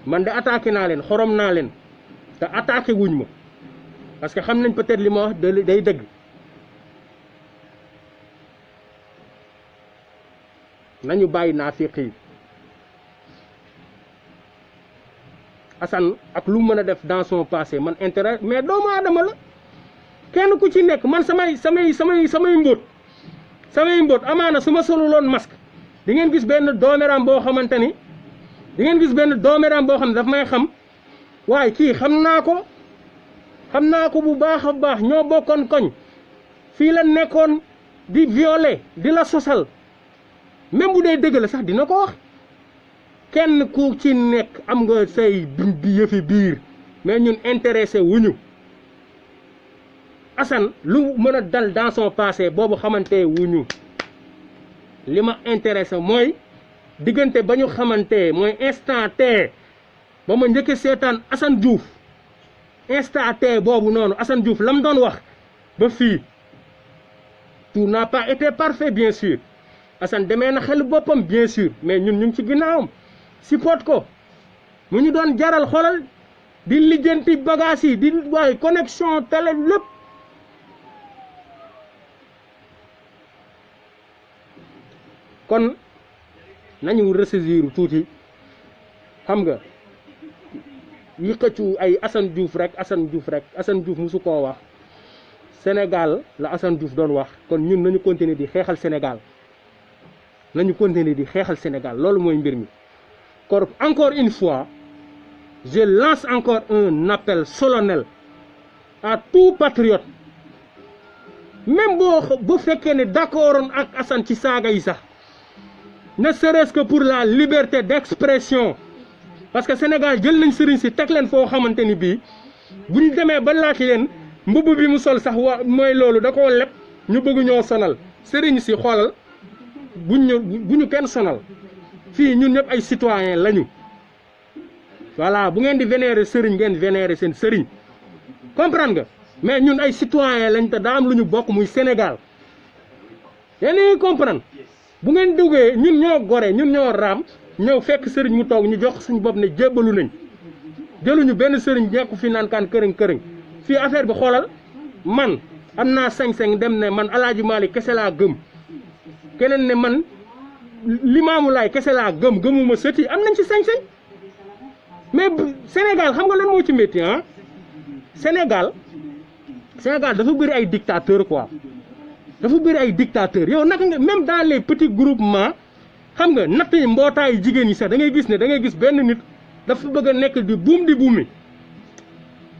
man de attaqué naa leen xorom naa leen te attaqué wuñ ma parce que xam nañ peut-être li ma wax day dëgg nañu bàyyi naafiq yi Assane ak lu mën a def dans son passé man intérêt mais doomu aadama la kenn ku ci nekk man samay mbóot amaana su ma soluloon masque di ngeen gis benn dooméram boo xamante ni daf may xam waaye kii xam naa ko bu baax a baax ñoo bokkoon koñ fii la nekkoon di violer di la sosal même bu dee dëgg la sax dina ko wax kenn ku ci nekk am nga say bi yëfi biir mais ñun intéressé wuñu Assane lu mën a dal dans son passé boobu xamante wuñu li ma intéressé mooy diggante ba ñu xamante mooy instant T ba ma njëkk seetaan Assane Diouf instant T boobu noonu Assane Diouf la mu doon wax ba fii tout n'a pas été parfait bien sûr Assane demee na xelu boppam bien sûr mais ñun ñu ngi ci ginnaawam support ko mu ñu doon jaral xoolal di lijjanti bagage yi di waaye connexion télé lépp kon nañu ressaisir tuuti xam nga yi xëccu ay Assane Diouf rek Assane Diouf musu koo wax Sénégal la Assane Diouf doon wax kon ñun nañu continuer di xeexal Sénégal loolu mooy mbir mi kon encore une fois je lance encore un appel solennel à tout patriote même bu fekkee ne d'accordoon ak Assane ci saaga yi sax ne serait-ce que pour la liberté d'expression parce que Sénégal jël nañ sëriñ si teg leen foo xamante ni bii bu ñu demee ba laaj leen mbubb bi mu sol sax mooy loolu da koo leb ñu bëgg ñoo sonal sëriñ si xoolal bu ñu kenn sonal fii ñun ñëpp ay citoyen lañu voilà bu ngeen di vénérer sëriñ ngeen vénérer seen sëriñ comprendre nga mais ñun ay citoyen lañ te daa am lu ñu bokk muy Sénégal yéen a ngi comprendre bu ngeen duggee ñun ñoo gore ñun ñoo raam ñëw fekk sëriñ mu toog ñu jox suñu bopp ne jébbalu nañ jëluñu benn sëriñ nekku fi naan kaan kërëng fii affaire bi xoolal man am naa sañ-sañ dem ne man Alaaji Maalik kese laa gëm keneen ne man Limaamu Laay kese laa gëmuma sëti am nañ ci sañ-sañ mais Sénégal xam nga lan moo ci métti ah Sénégal dafa bëri ay dictateurs quoi dafa bëri ay dictateurs yow naka nga même dans les petits groupements xam nga natt yi mbootaayu jigéen yi sax da ngay gis ne da ngay gis benn nit dafa bëgg a nekk di buumi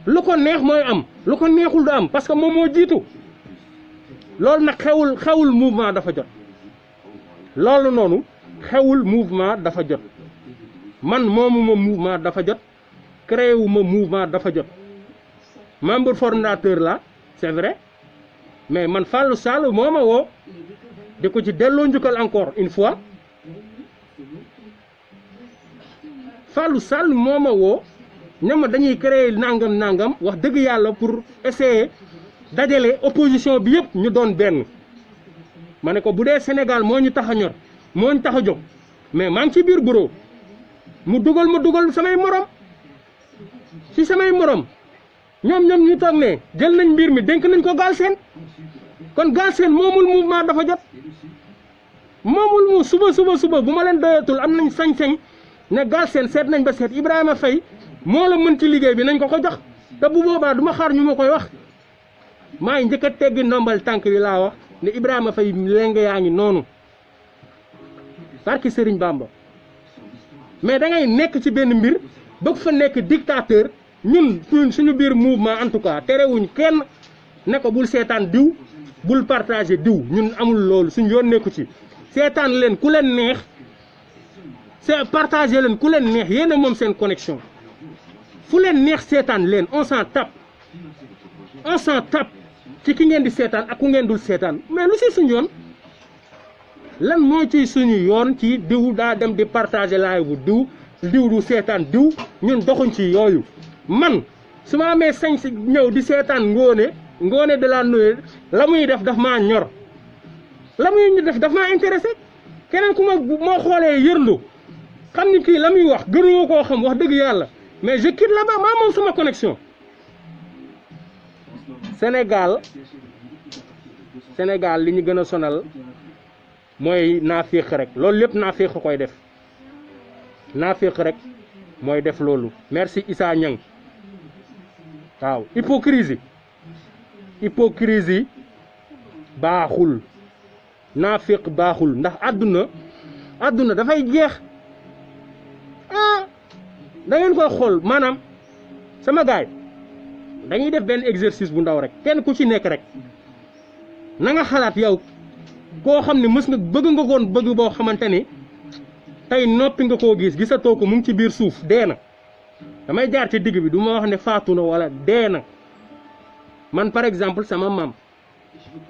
lu ko neex mooy am lu ko neexul du am parce que moom moo jiitu loolu nag xewul mouvement dafa jot loolu noonu xewul mouvement dafa jot man moomuma mouvement dafa jot créé wu ma mouvement dafa jot membre fondateur la c'est vrai mais man Fallou Sall moo ma woo di ko ci delloo njukkal encore une fois Fallou Sall moo ma woo ne ma dañuy créer nangam wax dëgg yàlla pour essayer dajale opposition bi yëpp ñu doon benn ma ne ko bu dee Sénégal moo ñu tax a ñor moo ñu tax a jóg mais maa ngi ci biir bureau mu dugal samay morom ci samay morom ñoom ñu toog ne jël nañ mbir mi dénk nañ ko Galsen kon Galsen moomul mouvement dafa jot moomul mu suba bu ma leen doyatul am nañ sañ-sañ ne Galsen seet nañ ba seet Ibrahima Faye moo la mën ci liggéey bi nañ ko jox te bu boobaa du ma xaar ñu ma koy wax maa ngi njëkk a teggi ndombal tànk bi laa wax ne Ibrahima Faye lenge yaa ngi noonu barki Serigne Bamba mais da ngay nekk ci benn mbir bëgg fa nekk dictateur ñun suñu biir mouvement en tout cas terewuñ kenn ne ko bul seetaan diw bul partager diw ñun amul loolu suñu yoon nekku ci seetaan leen ku leen neex c'est partager leen ku leen neex yéen a moom seen connexion fu leen neex seetaan leen on s'en tape ci ki ngeen di seetaan ak ku ngeen dul seetaan mais lu si suñu yoon lan moo ciy suñu yoon ci diw daa dem di partager live bu diw du seetaan diw ñun doxuñ ci yooyu man su ma amee sañ si ñëw di seetaan ngoone de la nuée la muy def daf maa ñor la muy def daf maa intéressé keneen ku ma moo xoolee yërndu xam ni kii la muy wax gënuma koo xam wax dëgg yàlla mais je quitte là-bas maa moom sama connexion Sénégal li ñu gën a sonal mooy naaféq rek loolu lépp naaféq koy def naaféq rek mooy def loolu merci Issa Niang waaw hypocrisie baaxul naaféq baaxul ndax àdduna dafay jeex da ngeen koy xool maanaam sama gaay dañuy def benn exercice bu ndaw rek kenn ku ci nekk rek na nga xalaat yow koo xam ne mës nga bëgg nga koon bëgg boo xamante ni tey noppi nga koo gisatoo ko mu ngi ci biir suuf dee na damay jaar ci digg bi du ma wax ne faatu na wala dee na man par exemple sama maam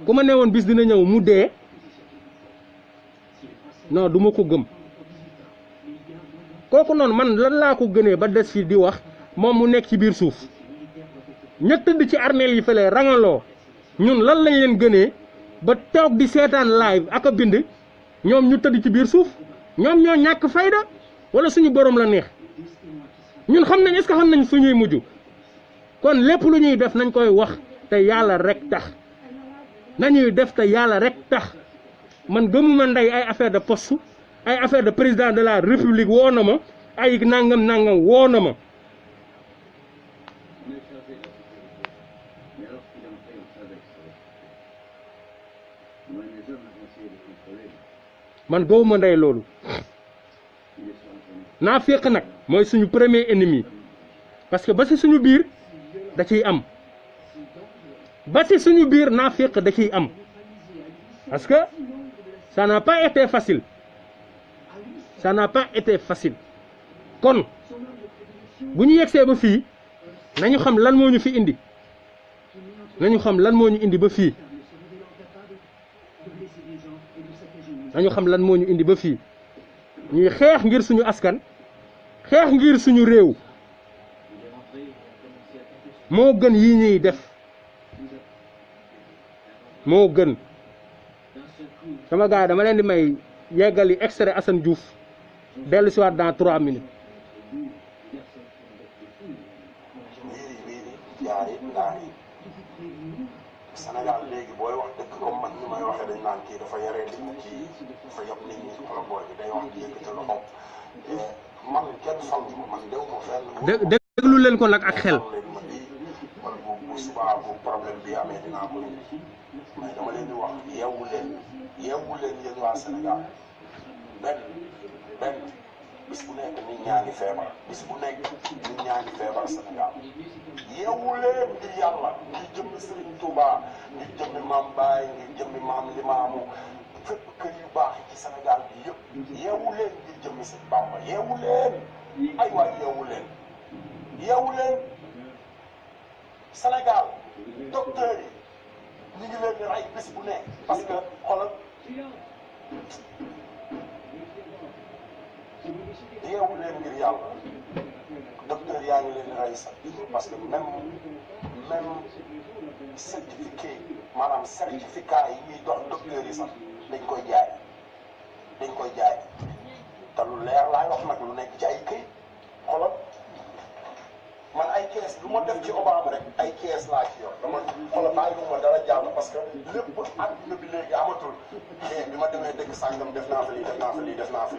ku ma ne woon bis dina ñëw mu dee non du ma ko gëm kooku noonu man lan laa ko gënee ba des fi di wax moom mu nekk ci biir suuf ña tëdd ci armeel yi fële rangaloo ñun lan lañ leen gënee ba toog di seetaan live ak a bind ñoom ñu tëdd ci biir suuf ñoom ñoo ñàkk fayda wala suñu borom la neex ñun xam nañ est-ce que xam nañ fu ñuy mujj kon lépp lu ñuy def nañ koy wax te yàlla rek tax nañuy def te yàlla rek tax man gëmuma ndey ay affaire de poste ay affaire de président de la république woo na ma ay nangam woo na ma man gëmuma ndey loolu naa féq nag mooy suñu premier ennemi parce que ba ci suñu biir da ciy am ba ci suñu biir naa féq da ciy am parce que ça n'a pas été facile ça n'a pas été facile kon bu ñu yegsee ba fii nañu xam lan moo ñu fi indi nañu xam lan moo ñu indi ba fii nañu xam lan moo ñu indi ba fii ñuy xeex ngir suñu askan xeex ngir suñu réew moo gën yi ñuy def moo gën sama gars dama leen di may yeggali extrait Assane Diouf dellu si waat dans 3 minutes. Sénégal léegi booy wax dëgg comme man ni may waxee dañ naan kii dafa yaree nit ñi kii dafa yab nit ñi wala booy bi day wax di yëkkati loxoom man kenn fal man dew ma fenn. déglu leen ko nag ak xel. wala bu subaa bu problème bi amee dinaa ko indi mais dama leen di wax yeewu leen yéen waa Sénégal benn bis bu nekk nit ñaa ngi feebar bis bu nekk nit ñaa ngi feebar Sénégal yeewu leen ngir yàlla ngir jëmmi Serigne Touba ngir jëmmi Maam Baye ngir jëmmi Maam Limaamu fépp kër yu baax ci Sénégal bi yëpp yeewu leen ngir jëmmi Serigne Bamba yeewu leen ay waay yeewu leen Sénégal docteur yi ñu ngi leen di rey bis bu nekk parce que xoolal yeewu leen ngir yàlla docteur yaa ngi leen di rey sax parce que même certificat yi ñuy dox docteur yi sax dañ koy jaay te lu leer laay wax nag lu nekk ci ay këyit xoolal man ay kees lu ma def ci Obama rek ay kees laa ci yor dama xoolal bàyyi ma dara jàll parce que lépp àdduna bi léegi amatul bi ma demee dëkk sàngam def naa fi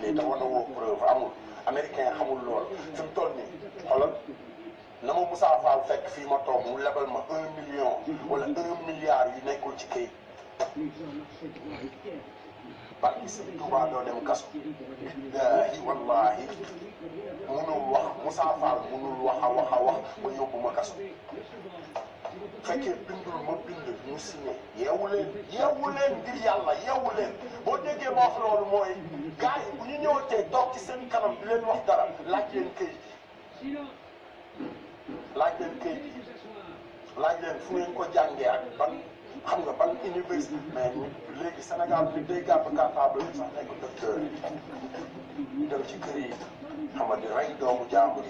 lii te war na woo preuve amul américain xamul lool fi mu toll nii xoolal na ma Moussa Fall fekk fii ma toog mu lebal ma 1 million wala 1 milliard yu nekkul ci këyit barki Sëriñ Tuubaa doo dem kaso billaahi wallaahi munul wax Moussa Fall munul wax ba yóbbu ma kaso fekkee bindul ma bind ñu signé yeewu leen ngir yàlla yeewu leen boo déggee ma wax loolu mooy gars yi bu ñu ñëwatee toog ci seen kanam di leen wax dara laaj leen këyit yi laaj leen fu ngeen ko jàngee ak ban xam nga ban université mais léegi Sénégal bi day gàpp capable yi sax nekk docteur yi dem ci kër yi xam nga di rey doomu jàmbur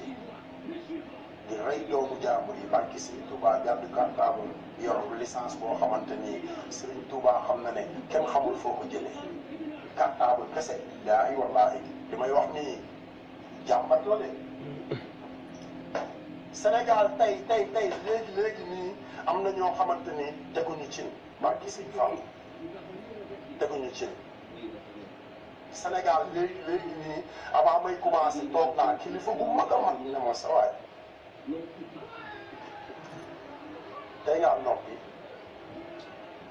yi barki Serigne Touba gàddu capable yor licence boo xamante ni Serigne Touba xam na ne kenn xamul foo ko jëlee capable kese laahi wallaahi li may wax nii jàmbat la de Sénégal tey léegi nii am na ñoo xamante ni teguñu cin barki Sëñ Fall teguñu cin Sénégal léegi nii avant may commencé toog naa kilifa gu mag a mag ne ma sa waay tey ngaa noppi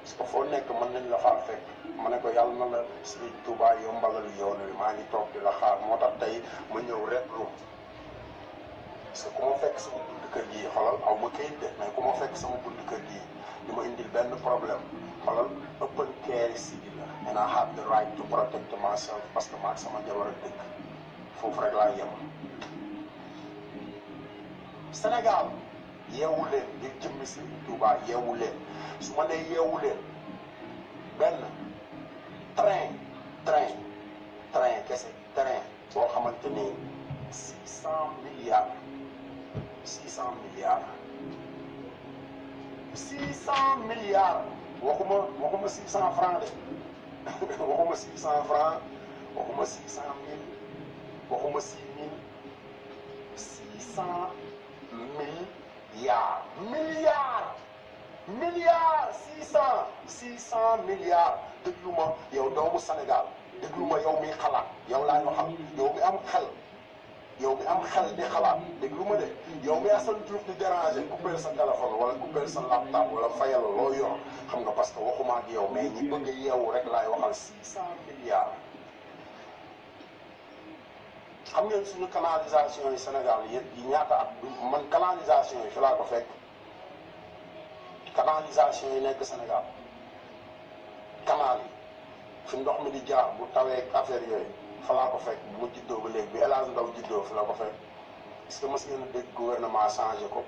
parce que foo nekk mën nañ la faa fekk ma ne ko yàlla na la Sëriñ Tuubaa yombalal yoon wi maa ngi toog di la xaar moo tax tey ma ñëw rek lu parce que ku ma fekk sama bunt kër gii xolal aw ma kayit de mais ku ma fekk sama bunt kër gii di ma indil benn problème xolal open carry city la and I have the right to protect myself parce que maag sama jabar ak dëkk foofu rek laa yem Sénégal yeewu leen ngir jëmmi Sëriñ Tuubaa yeewu leen su ma nee yeewu leen benn train kese train boo xamante ni 600 milliards 600 milliards waxuma 600 francs de waxuma 600 francs waxuma 600 000 waxuma 6 000 600 milliards 600 milliards déglu ma yow doomu Sénégal déglu ma yow miy xalaat yow laay waxal yow mi am xel di xalaat déglu ma de yow mi Assane Diouf di déranger coupé sa téléphone wala coupé sa laptop wala fayal loo yor xam nga parce que waxuma ak yow mais ñi bëgg a yeewu rek laay waxal 600 milliards. xam ngeen suñu canalisation yi Sénégal yi ñaata at man canalisation yi fi laa ko fekk canalisation yi nekk Sénégal canal yi fi ndox mi di jaar bu tawee affaire yooyu fa laa ko fekk bu ma juddoo ba léegi bi El Hadj Ndaw juddoo fi la ko fekk est-ce que mos ngeen a dégg gouvernement changé ko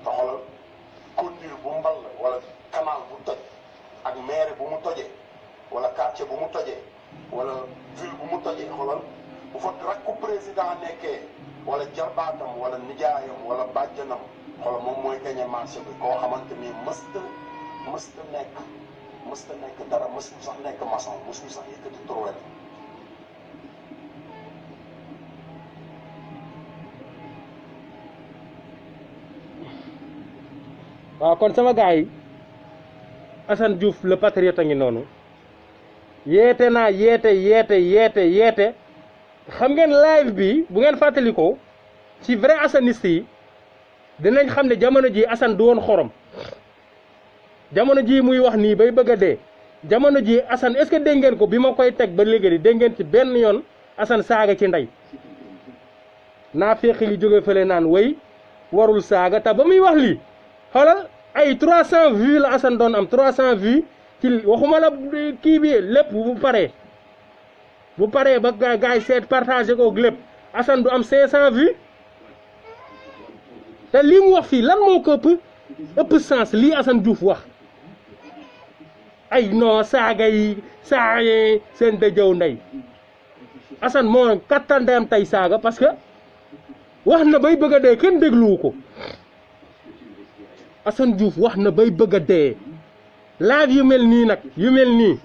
te xoolal conduire bu mbal wala canal bu toj ak maire bu mu tojee wala quartier bu mu tojee wala ville bu mu tojee xoolal bu fa rakku président nekkee wala jarbaatam wala nijaayam wala bàjjanam xoolal moom mooy gagné marché bi koo xamante ni mësta nekk dara mësul sax nekk maçon mësul sax yëkkati turwel. waaw kon sama gars yi Assane Diouf le patriote a ngi noonu yeete naa yeete xam ngeen live bi bu ngeen fàttalikoo ci vrai assaniste yi dinañ xam ne jamono ji Assane du woon xorom jamono ji muy wax nii bay bëgg a dee jamono ji Assane est-ce que dégg ngeen ko bi ma koy teg ba léegi di dégg ngeen ci benn yoon Assane saaga ci ndey naa fekk li jóge fële naan way warul saaga te ba muy wax lii xoolal ay 300 vues la Assane doon am 300 vues ci waxuma la kii bi lépp bu paree ba gars yi seet partagé ko lépp Assane du am 500 vues te lii mu wax fii lan moo ko ëpp sens lii Assane Diouf wax ay non saaga yi seen dëjëw ndey Assane moo kattan ndeyam tey saaga parce que wax na bay bëgg a dee kenn dégluwu ko Assane Diouf wax na bay bëgg a dee live yu mel nii nag yu mel nii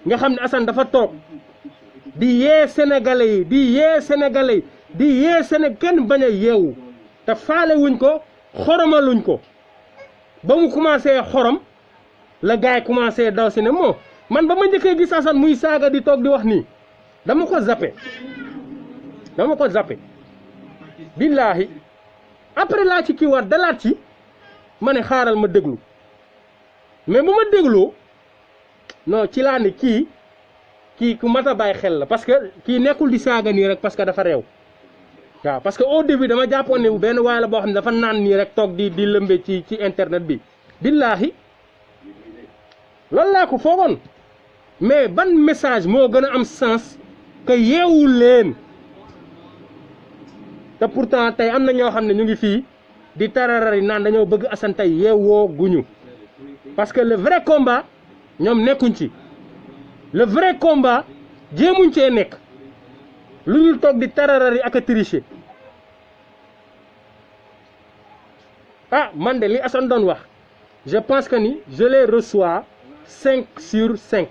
nga xam ne Assane dafa toog di yee sénégalais yi kenn bañ a yeewu te faale wuñ ko xoromaluñ ko ba mu commencé xorom la gars yi commencé daw si ne moo man ba ma njëkkee gis Assane muy saaga di toog di wax nii dama ko zappé billaahi après laa ci kiiwaat dalaat ci ma ne xaaral ma déglu mais bu ma dégloo non ci laa ne kii ku mat a bàyyi xel la parce que kii nekkul di saaga nii rek parce que dafa réew waaw parce que au début dama jàppoon ne benn waay la boo xam ne dafa naan nii rek toog di lëmbe ci internet bi billaahi loolu laa ko foogoon mais ban message moo gën a am sens que yeewul leen te pourtant tey am na ñoo xam ne ñu ngi fii di tararari naan dañoo bëgg Assane tey yeewoo guñu parce que le vrai combat ñoom nekkuñ ci le vrai combat jéemuñ cee nekk lu ñu toog di tararari ak a tricher ah man de li Assane doon wax je pense que ni je les reçois 5 sur 5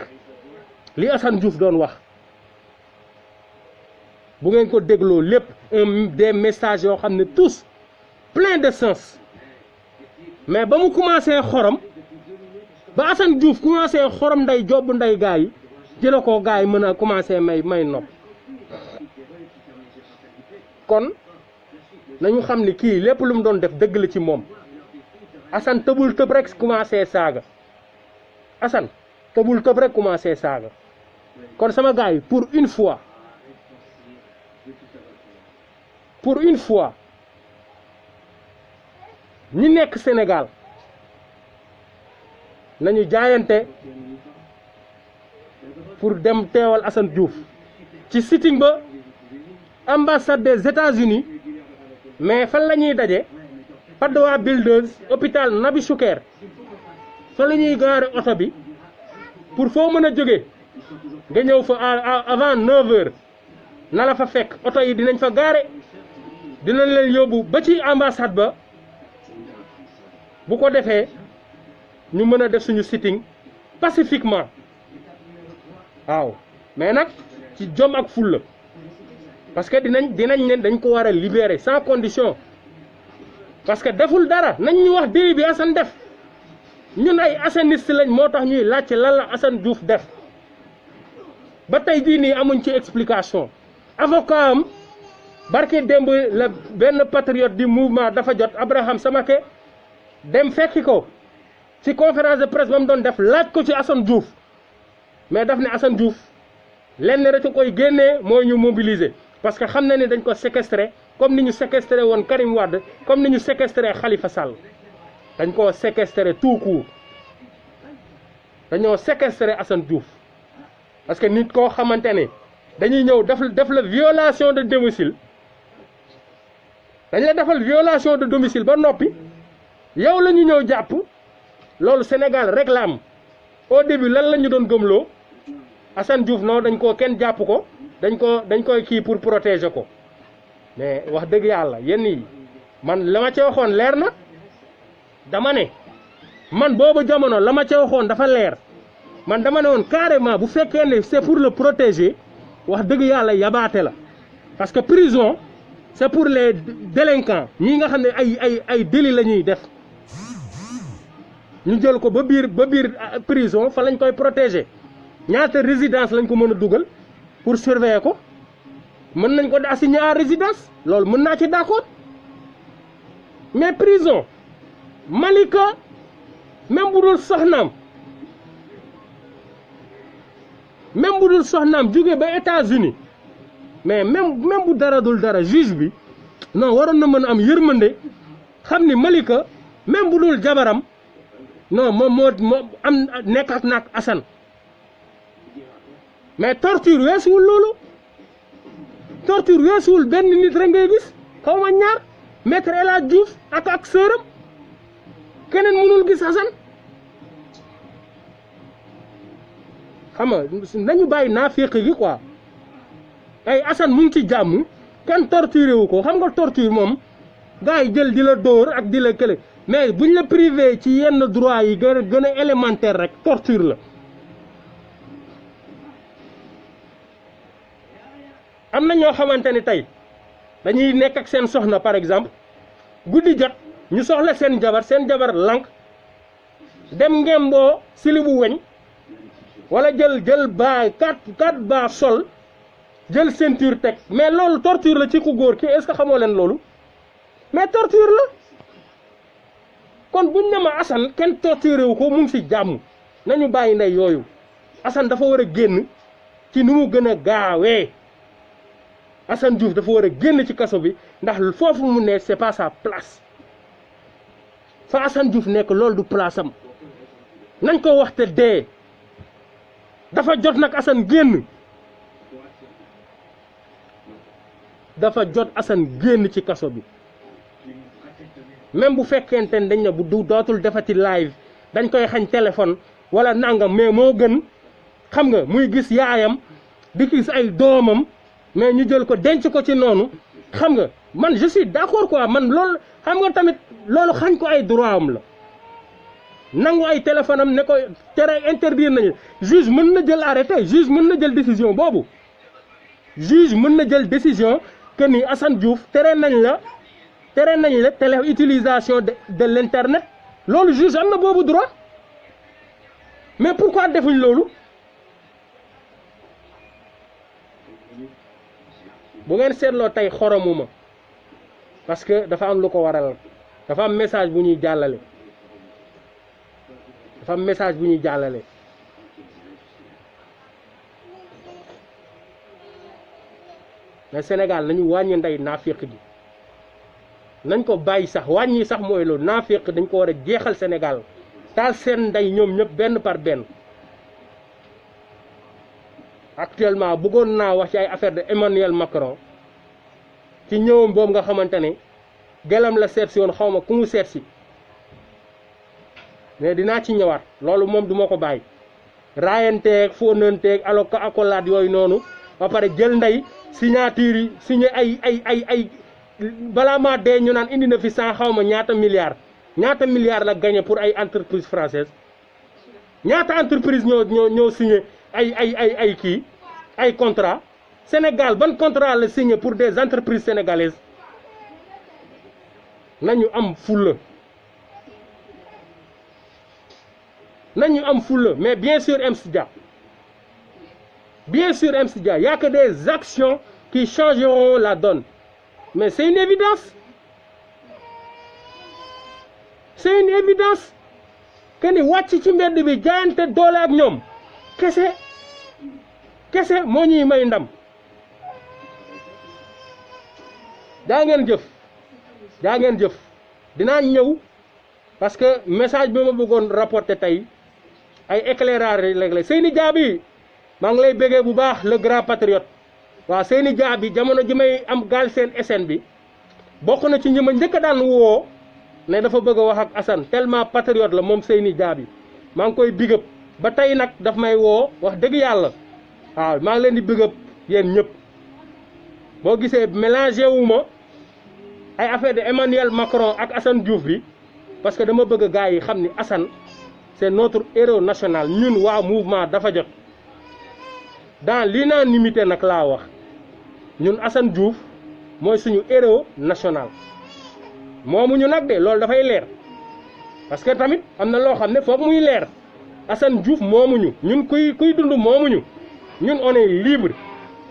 li Assane Diouf doon wax bu ngeen ko dégloo lépp des messages yoo xam ne tous plein de sens mais ba mu commencé xorom ba Assane Diouf commencé xorom nday jobb nday gaa yi ci la ko gaa yi mën a commencé may nopp kon nañu xam ni kii lépp lu mu doon def dëgg la ci moom Assane tëbul tëb rek commencé saaga Assane tëbul tëb rek commencé saaga kon sama gaa yi pour une fois ñi nekk Sénégal nañu jaayante pour dem teewal Assane Diouf ci sitting ba ambassade des États-Unis mais fan la ñuy daje Padoa Builders hôpital Nabi Choucair fa la ñuy gaare oto bi pour foo mën a jóge nga ñëw fa avant 9h na la fa fekk oto yi dinañ fa gaare dinañ leen yóbbu ba ci ambassade ba bu ko defee ñu mën a def suñu sitting pacifiquement waaw mais nag ci jom ak fulla parce que dinañ ne dañ ko war a libérer sans condition parce que deful dara nañ ñu wax délit bi Assane def ñun ay assainiste lañ moo tax ñuy laajte lan la Assane Diouf def ba tey jii nii amuñ ci explication avocat am barke démb la benn patriote du mouvement dafa jot Abraham Samake dem fekki ko ci conférence de presse ba mu doon def laaj ko ci Assane Diouf mais daf ne Assane Diouf lenn rek koy génnee mooy ñu mobiliser parce que xam na ni dañ ko séquestré comme ni ñu séquestré woon Karim Wade comme ni ñu séquestré Khalifa Sall dañ koo séquestré tout court dañoo séquestré Assane Diouf parce que nit koo xamante ne dañuy ñëw def la violation de domicile dañ la defal violation de domicile ba noppi yow la ñu ñëw jàpp loolu Sénégal rek la am au début lan la ñu doon gëmloo Assane Diouf non dañ koo kenn jàpp ko dañ koy kii pour protéger ko mais wax dëgg yàlla yenn yi man la ma ca waxoon leer na dama ne man boobu jamono la ma ca waxoon dafa leer man dama ne woon carrément bu fekkee ne c'est pour le protéger wax dëgg yàlla yabaate la parce que prison c'est pour les délinquants ñi nga xam ne ay délit la ñuy def ñu jël ko ba biir prison fa lañ koy protéger ñaata résidence lañ ko mën a dugal pour surveiller ko mën nañ ko assigner à résidence loolu mën naa ci d'accord mais prison Malika même bu dul soxnaam jóge ba États-Unis mais même bu dara dul dara juge bi non waroon na mën a am yërmande xam ni Malika même bu dul jabaram non moom moo am nekk ak naak Assane mais torture weesuwul loolu torture weesuwul benn nit rek ngay gis xaw ma ñaar maître El Hadj Diouf ak sëram keneen mënul gis Assane xam nga nañu bàyyi naaféq gi quoi ay Assane mu ngi ci jàmm kenn torturé wu ko xam nga torture moom gars yi jël di la dóor ak di la kële mais buñ la privé ci yenn droit yi gën a élémentaire rek torture la am na ñoo xamante ni tey dañuy nekk ak seen soxna par exemple guddi jot ñu soxla seen jabar lank dem ngemboo silibu weñ wala jël baa 4 baa sol jël ceinture teg mais loolu torture la ci ku góor ki est-ce que xamoo leen loolu mais torture la kon buñ ne ma Assane kenn torturé wu ko mu ngi ci jàmm nañu bàyyi ndey yooyu Assane dafa war a génn ci nu mu gën a gaawee Assane Diouf dafa war a génn ci kaso bi ndax foofu mu ne c'est pas sa place fa Assane Diouf nekk loolu du place am nañ ko wax te dee dafa jot nag Assane génn dafa jot Assane génn ci kaso bi même bu fekkente ne dañ ne bu dootul defati live dañ koy xañ téléphone wala nangam mais moo gën xam nga muy gis yaayam di gis ay doomam mais ñu jël ko denc ko ci noonu xam nga man je suis d'accord quoi man loolu xam nga tamit loolu xañ ko ay droit am la nangu ay téléphone am ne ko tere interdire nañu juge mën na jël arrêté juge mën na jël décision boobu juge mën na jël décision que ni Assane Diouf tere nañ la télé utilisation de l'internet loolu juge am na boobu droit mais pourquoi defuñ loolu bu ngeen seetloo tey xoromuma parce que dafa am lu ko waral dafa am message bu ñuy jàllale mais Sénégal nañu wàññi ndey naafiq gi nañ ko bàyyi sax wàññi sax mooy loolu naafiq dañ ko war a jeexal Sénégal taal seen ndey ñoom ñëpp benn par benn actuellement bëggoon naa wax ci ay affaire de Emmanuel Macron ci ñëwam boobu nga xamante ne gelam la seet si woon xaw ma ku mu seet si mais dinaa ci ñëwaat loolu moom duma ko bàyyi raayanteeg fóonanteeg accolade yooyu noonu ba pare jël ndey signature yi signé ay balaa maa dee ñu naan indi na fi 100 xaw ma ñaata milliards ñaata milliards la gagné pour ay entreprise française ñaata entreprise ñoo signé ay contrat Sénégal ban contrat la signé pour des entreprises sénégalaises nañu am fulla mais bien sûr MC Dia y a que des actions qui changeront la donne mais c'est une évidence que ni wàcc ci mbedd bi jaayante doole ak ñoom kese moo ñuy may ndam jaa ngeen jëf dinaa ñëw parce que message bi ma bëggoon rapporter tey ay éclairage léeg-léeg Seyni Dia bi maa ngi lay bëggee bu baax le grand patriote waaw Seyni Dia bi jamono ji may am Galsen SN bi bokk na ci ñi ma njëkk daan woo ne dafa bëgg a wax ak Assane tellement patriote la moom Seyni Dia bi maa ngi koy bigëb ba tey nag daf may woo wax dëgg yàlla waaw maa ngi leen di bigëb yéen ñëpp boo gisee mélangé wu ma ay affaire de Emmanuel Macron ak Assane Diouf bi parce que dama bëgg gars yi xam ni Assane c'est notre héros national ñun waa mouvement dafa jot dans l'unanimité nag laa wax ñun Assane Diouf mooy suñu héros national moomuñu nag de loolu dafay leer parce que tamit am na loo xam ne foog muy leer Assane Diouf moomuñu ñun kuy dund moomuñu ñun on est libre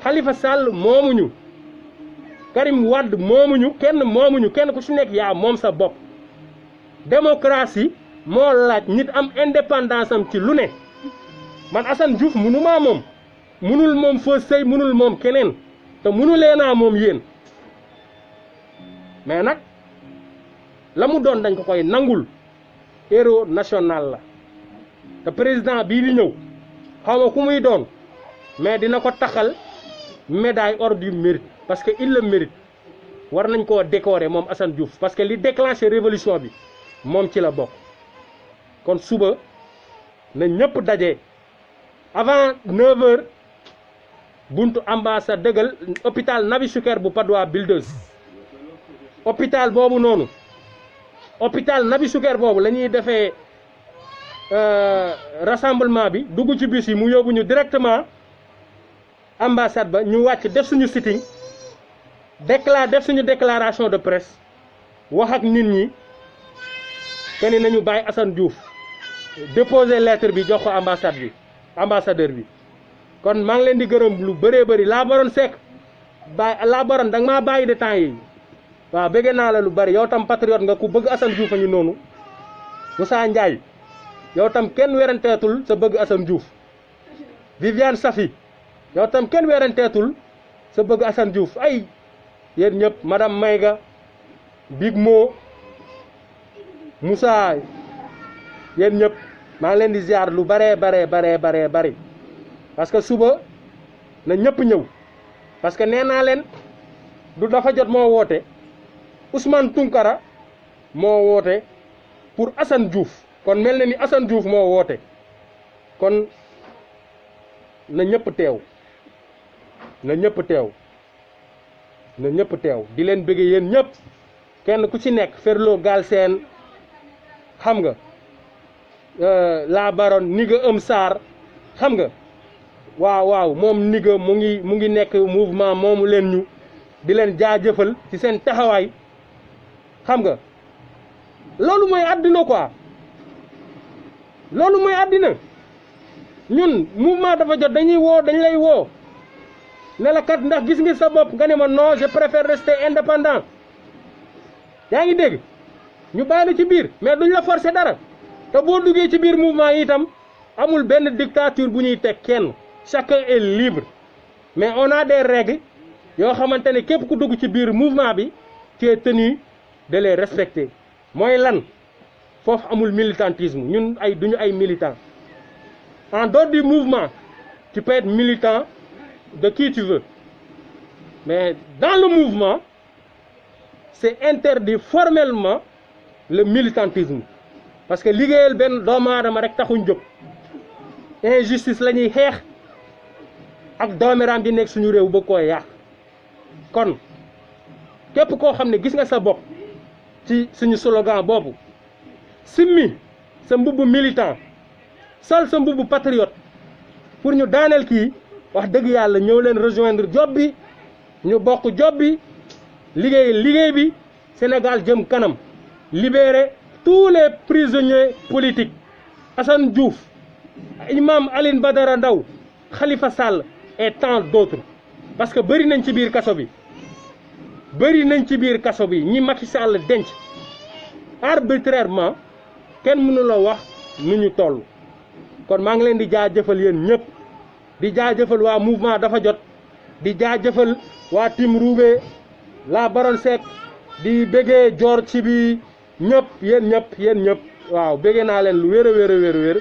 Khalifa Sall moomuñu Karim Wade moomuñu kenn ku ci nekk yaa moom sa bopp démocratie moo laaj nit am indépendance am ci lu ne man Assane Diouf mënumaa moom mënul moom fa sëy mënul moom keneen te mënulee naa moom yéen mais nag la mu doon dañ ko koy nangul héros national la te président bii di ñëw xaw ma ku muy doon mais dina ko taxal médaille hors du mérite parce que il le mérite war nañ koo décorer moom Assane Diouf parce que li déclenché révolution bi moom ci la bokk kon suba na ñëpp daje avant 9h buntu ambassade dëggal hôpital Nabi Choucair bu Patte d'Oie Builders hôpital boobu noonu hôpital Nabi Choucair boobu la ñuy defee rassemblement bi dugg ci bus yi mu yóbbu ñu directement ambassade ba ñu wàcc def suñu sitting def suñu déclaration de presse wax ak nit ñi que ni nañu bàyyi Assane Diouf déposer lettre bi jox ko ambassade bi ambassadeur bi kon maa ngi leen di gërëm lu bëree bëri laa baroon sekk laa baroon da nga maa bàyyi de temps yi waaw bëgg naa la lu bëri yow tam patriote nga ku bëgg Assane Diouf a ngi noonu Moussa Ndiaye yow tam kenn weranteetul sa bëgg Assane Diouf Viviane Safi yow tam kenn weranteetul sa bëgg Assane Diouf ay yéen ñëpp madame Mayga Big Mo Moussa yéen ñëpp maa ngi leen di ziar lu baree bari parce que suba na ñëpp ñëw parce que nee naa leen du dafa jot moo woote Ousmane Tounkara moo woote pour Assane Diouf kon mel na ni Assane Diouf moo woote kon na ñëpp teew di leen bëgg yéen ñëpp kenn ku ci nekk Ferlo Galsen xam nga la baronne niga Sarr xam nga waaw moom niga mu ngi nekk mouvement moomu leen ñu di leen jaajëfal ci seen taxawaay xam nga loolu mooy àddina quoi loolu mooy àddina ñun mouvement dafa jot dañ lay woo ne la kat ndax gis nga sa bopp nga ne ma non je préfère rester indépendant yaa ngi dégg ñu bàyyi la ci biir mais duñ la forcer dara te boo duggee ci biir mouvement yi itam amul benn dictature bu ñuy teg kenn chacun est libre mais on a des règles yoo xamante ne képp ku dugg ci biir mouvement bi tu es tenu de les respecter mooy lan foofu amul militantisme ñun duñu ay militants en dehors du mouvement tu peux être militant de qui tu veux mais dans le mouvement c'est interdit formellement le militantisme parce que liggéeyal benn doomu aadama rek taxuñ jóg injustice la ñuy xeex ak doomeraam di nekk suñu réew bëgg koo yàq kon képp koo xam ne gis nga sa bopp ci suñu slogan boobu simmi sa mbubbu militant sol sa mbubbu patriote pour ñu daaneel kii wax dëgg yàlla ñëw leen rejoindre job bi ñu bokk job bi liggéey bi Sénégal jëm kanam libérer tous les prisonniers politiques Assane Diouf Imam Alioune Badara Ndao Khalifa Sall et tant d'autres parce que bëri nañ ci biir kaso bi ñi Macky Sall denc arbitrairement kenn mënu la wax nu ñu toll kon maa ngi leen di jaajëfal yéen ñëpp di jaajëfal waa mouvement dafa jot di jaajëfal waa Team Roubé la Baron Seck di bëggee joor ci bi ñëpp yéen ñëpp waaw bëggee naa leen lu wér a wér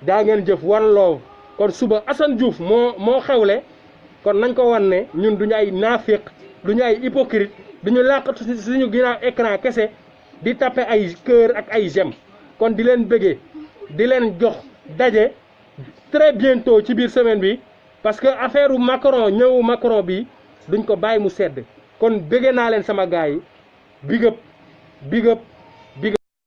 daa ngeen jëf one love kon suba Assane Diouf moo xewle kon nañ ko wan ne ñun duñu ay naafiq duñu ay hypocrite duñu làqatu suñu ginnaaw écran kese di tape ay cœur ak ay j'aime kon di leen bëggee di leen jox daje très bientôt ci biir semaine bi parce que affaire Macron ñëwu Macron bi duñ ko bàyyi mu sedd kon bëggee naa leen sama gars yi big up